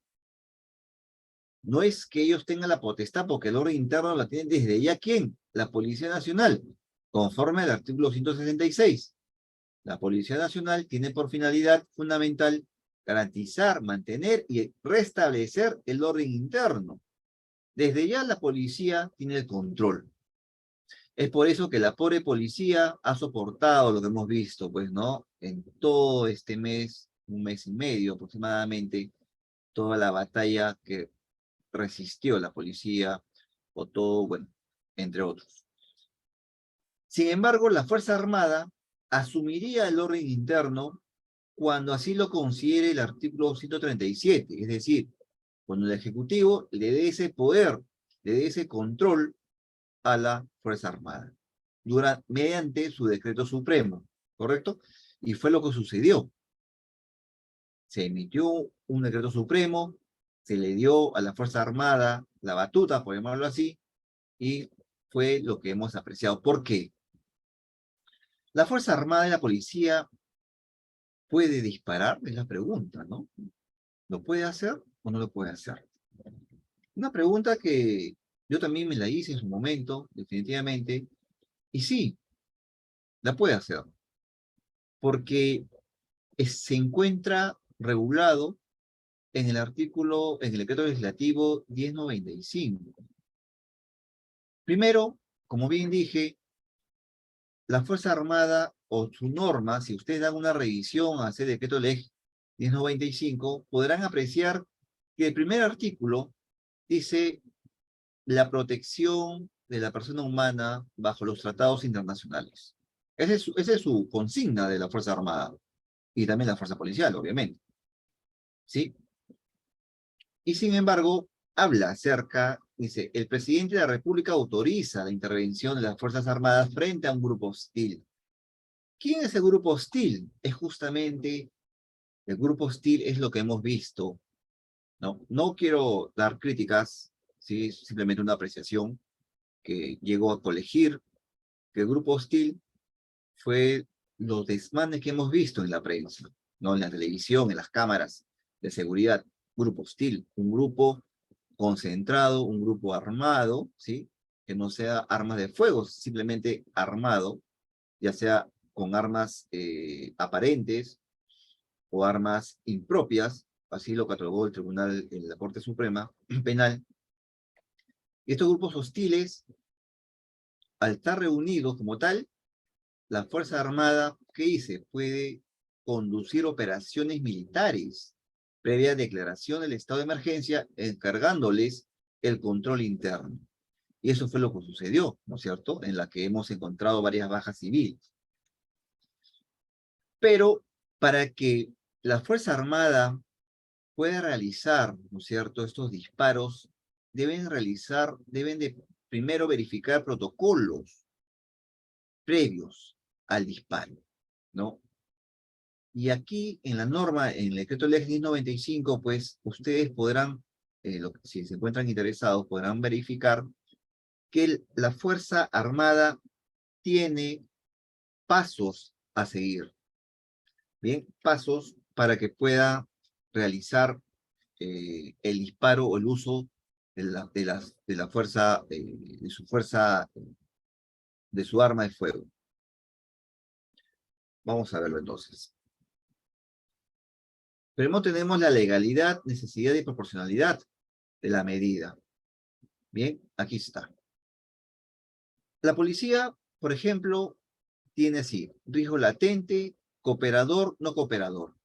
No es que ellos tengan la potestad, porque el orden interno la tienen desde ya, ¿quién? La Policía Nacional, conforme al artículo 166. La Policía Nacional tiene por finalidad fundamental garantizar, mantener y restablecer el orden interno. Desde ya la policía tiene el control. Es por eso que la pobre policía ha soportado lo que hemos visto, pues, ¿no? En todo este mes, un mes y medio aproximadamente, toda la batalla que resistió la policía, o todo, bueno, entre otros. Sin embargo, la Fuerza Armada asumiría el orden interno cuando así lo considere el artículo 137, es decir, cuando el Ejecutivo le dé ese poder, le dé ese control a la Fuerza Armada, mediante su decreto supremo, ¿correcto? Y fue lo que sucedió. Se emitió un decreto supremo, se le dio a la Fuerza Armada la batuta, por llamarlo así, y fue lo que hemos apreciado. ¿Por qué? La Fuerza Armada y la Policía puede disparar, es la pregunta, ¿no? ¿Lo puede hacer o no lo puede hacer? Una pregunta que yo también me la hice en su momento, definitivamente, y sí, la puede hacer, porque se encuentra regulado en el decreto legislativo 1095. Primero, como bien dije, la Fuerza Armada o su norma, si ustedes dan una revisión a ese decreto ley 1095, podrán apreciar que el primer artículo dice la protección de la persona humana bajo los tratados internacionales. Esa es su consigna de la Fuerza Armada y también la Fuerza Policial, obviamente. ¿Sí? Y sin embargo, habla acerca, dice, el presidente de la República autoriza la intervención de las Fuerzas Armadas frente a un grupo hostil. ¿Quién es el grupo hostil? Es justamente, el grupo hostil es lo que hemos visto. No quiero dar críticas, ¿sí? Simplemente una apreciación que llegó a colegir que el grupo hostil fue los desmanes que hemos visto en la prensa, ¿no? En la televisión, en las cámaras de seguridad. Grupo hostil, un grupo concentrado, un grupo armado, ¿sí? Que no sea armas de fuego, simplemente armado, ya sea con armas aparentes o armas impropias, así lo catalogó el Tribunal en la Corte Suprema Penal. Y estos grupos hostiles, al estar reunidos como tal, la Fuerza Armada, ¿qué dice? Puede conducir operaciones militares previa declaración del estado de emergencia, encargándoles el control interno. Y eso fue lo que sucedió, ¿no es cierto? En la que hemos encontrado varias bajas civiles. Pero para que la Fuerza Armada pueda realizar, ¿no es cierto?, estos disparos, deben de primero verificar protocolos previos al disparo, ¿no? Y aquí en la norma, en el decreto ley 1095, pues ustedes podrán, si se encuentran interesados, podrán verificar que la Fuerza Armada tiene pasos a seguir. Bien, pasos para que pueda realizar el disparo o el uso de la fuerza, de su fuerza, de su arma de fuego. Vamos a verlo entonces. Primero tenemos la legalidad, necesidad y proporcionalidad de la medida. Bien, aquí está. La policía, por ejemplo, tiene así, riesgo latente, cooperador, no cooperador.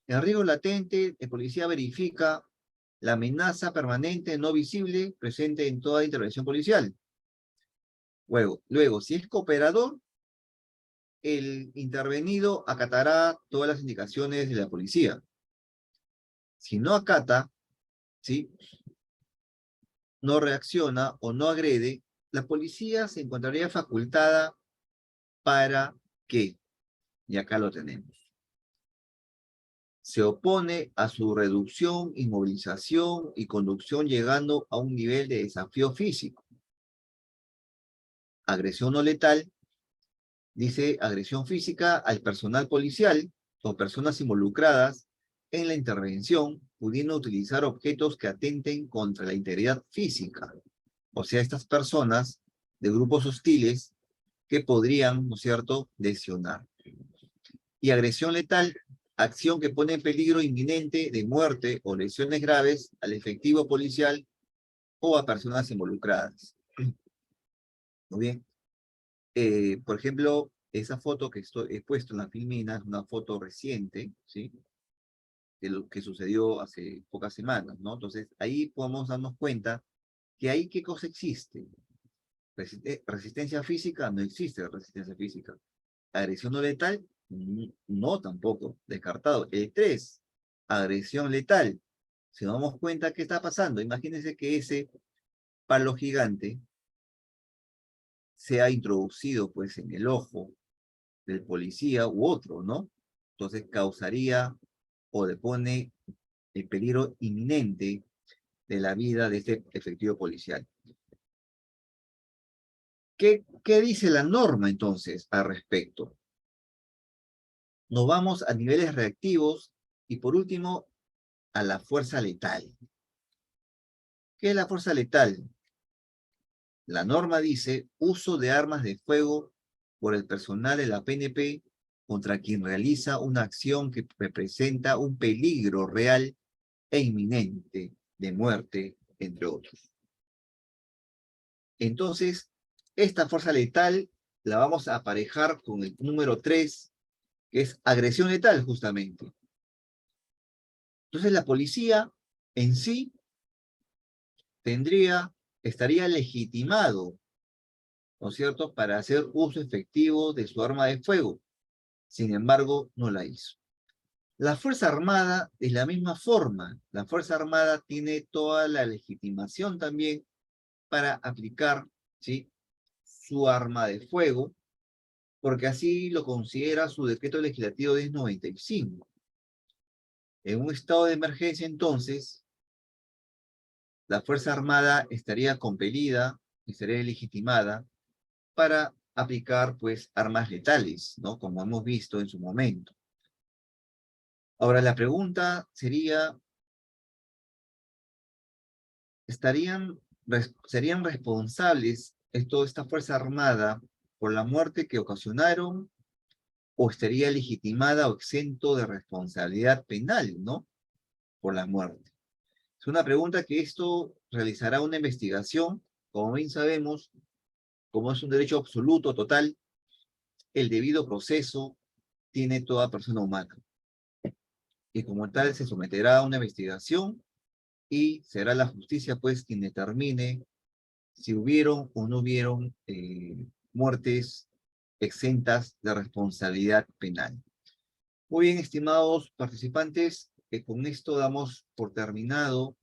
En riesgo latente, el policía verifica la amenaza permanente no visible presente en toda intervención policial. Luego, si es cooperador, el intervenido acatará todas las indicaciones de la policía. Si no acata, ¿sí?, no reacciona o no agrede, la policía se encontraría facultada para ¿qué? Y acá lo tenemos. Se opone a su reducción, inmovilización y conducción llegando a un nivel de desafío físico. Agresión no letal, dice agresión física al personal policial o personas involucradas en la intervención, pudiendo utilizar objetos que atenten contra la integridad física. O sea, estas personas de grupos hostiles que podrían, ¿no es cierto?, lesionar. Y agresión letal, acción que pone en peligro inminente de muerte o lesiones graves al efectivo policial o a personas involucradas. Muy bien. Por ejemplo, esa foto que he puesto en la filmina es una foto reciente, ¿sí?, de lo que sucedió hace pocas semanas, ¿no? Entonces, ahí podemos darnos cuenta que ahí qué cosa existe. Resistencia física, no existe resistencia física. Agresión no letal, no tampoco, descartado. El 3, agresión letal. Si nos damos cuenta, ¿qué está pasando? Imagínense que ese palo gigante se ha introducido pues en el ojo del policía u otro, ¿no? Entonces causaría o le pone el peligro inminente de la vida de este efectivo policial. ¿Qué dice la norma entonces al respecto? Nos vamos a niveles reactivos y por último a la fuerza letal. ¿Qué es la fuerza letal? La norma dice uso de armas de fuego por el personal de la PNP contra quien realiza una acción que representa un peligro real e inminente de muerte, entre otros. Entonces, esta fuerza letal la vamos a aparejar con el número 3, que es agresión letal, justamente. Entonces, la policía en sí estaría legitimado, ¿no es cierto?, para hacer uso efectivo de su arma de fuego. Sin embargo, no la hizo. La Fuerza Armada, de la misma forma, la Fuerza Armada tiene toda la legitimación también para aplicar, ¿sí?, su arma de fuego, porque así lo considera su decreto legislativo 1095. En un estado de emergencia, entonces, la Fuerza Armada estaría compelida, estaría legitimada para aplicar, pues, armas letales, ¿no?, como hemos visto en su momento. Ahora, la pregunta sería, ¿serían responsables toda esta Fuerza Armada por la muerte que ocasionaron o estaría legitimada o exento de responsabilidad penal, ¿no?, por la muerte? Es una pregunta que esto realizará una investigación. Como bien sabemos, como es un derecho absoluto, total, el debido proceso tiene toda persona humana. Y como tal se someterá a una investigación y será la justicia, pues, quien determine si hubieron o no hubieron muertes exentas de responsabilidad penal. Muy bien, estimados participantes, con esto damos por terminado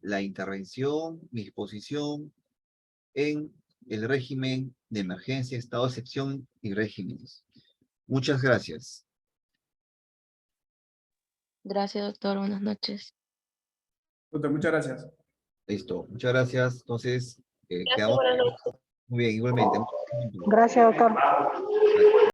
la intervención, mi exposición en el régimen de emergencia, estado de excepción y regímenes. Muchas gracias. Gracias, doctor. Buenas noches. Doctor, muchas gracias. Listo, muchas gracias. Entonces, Gracias, quedamos buenas noches. muy bien, igualmente. Gracias, doctor.